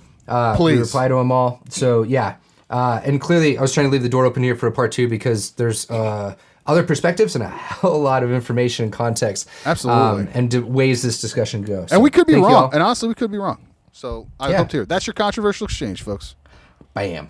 Please. We reply to them all. So, yeah. And clearly, I was trying to leave the door open here for a part 2 because there's other perspectives and a hell lot of information and context. Absolutely. And ways this discussion goes. So, and we could be wrong. And honestly, we could be wrong. So I hope to hear. That's your controversial exchange, folks. Bam.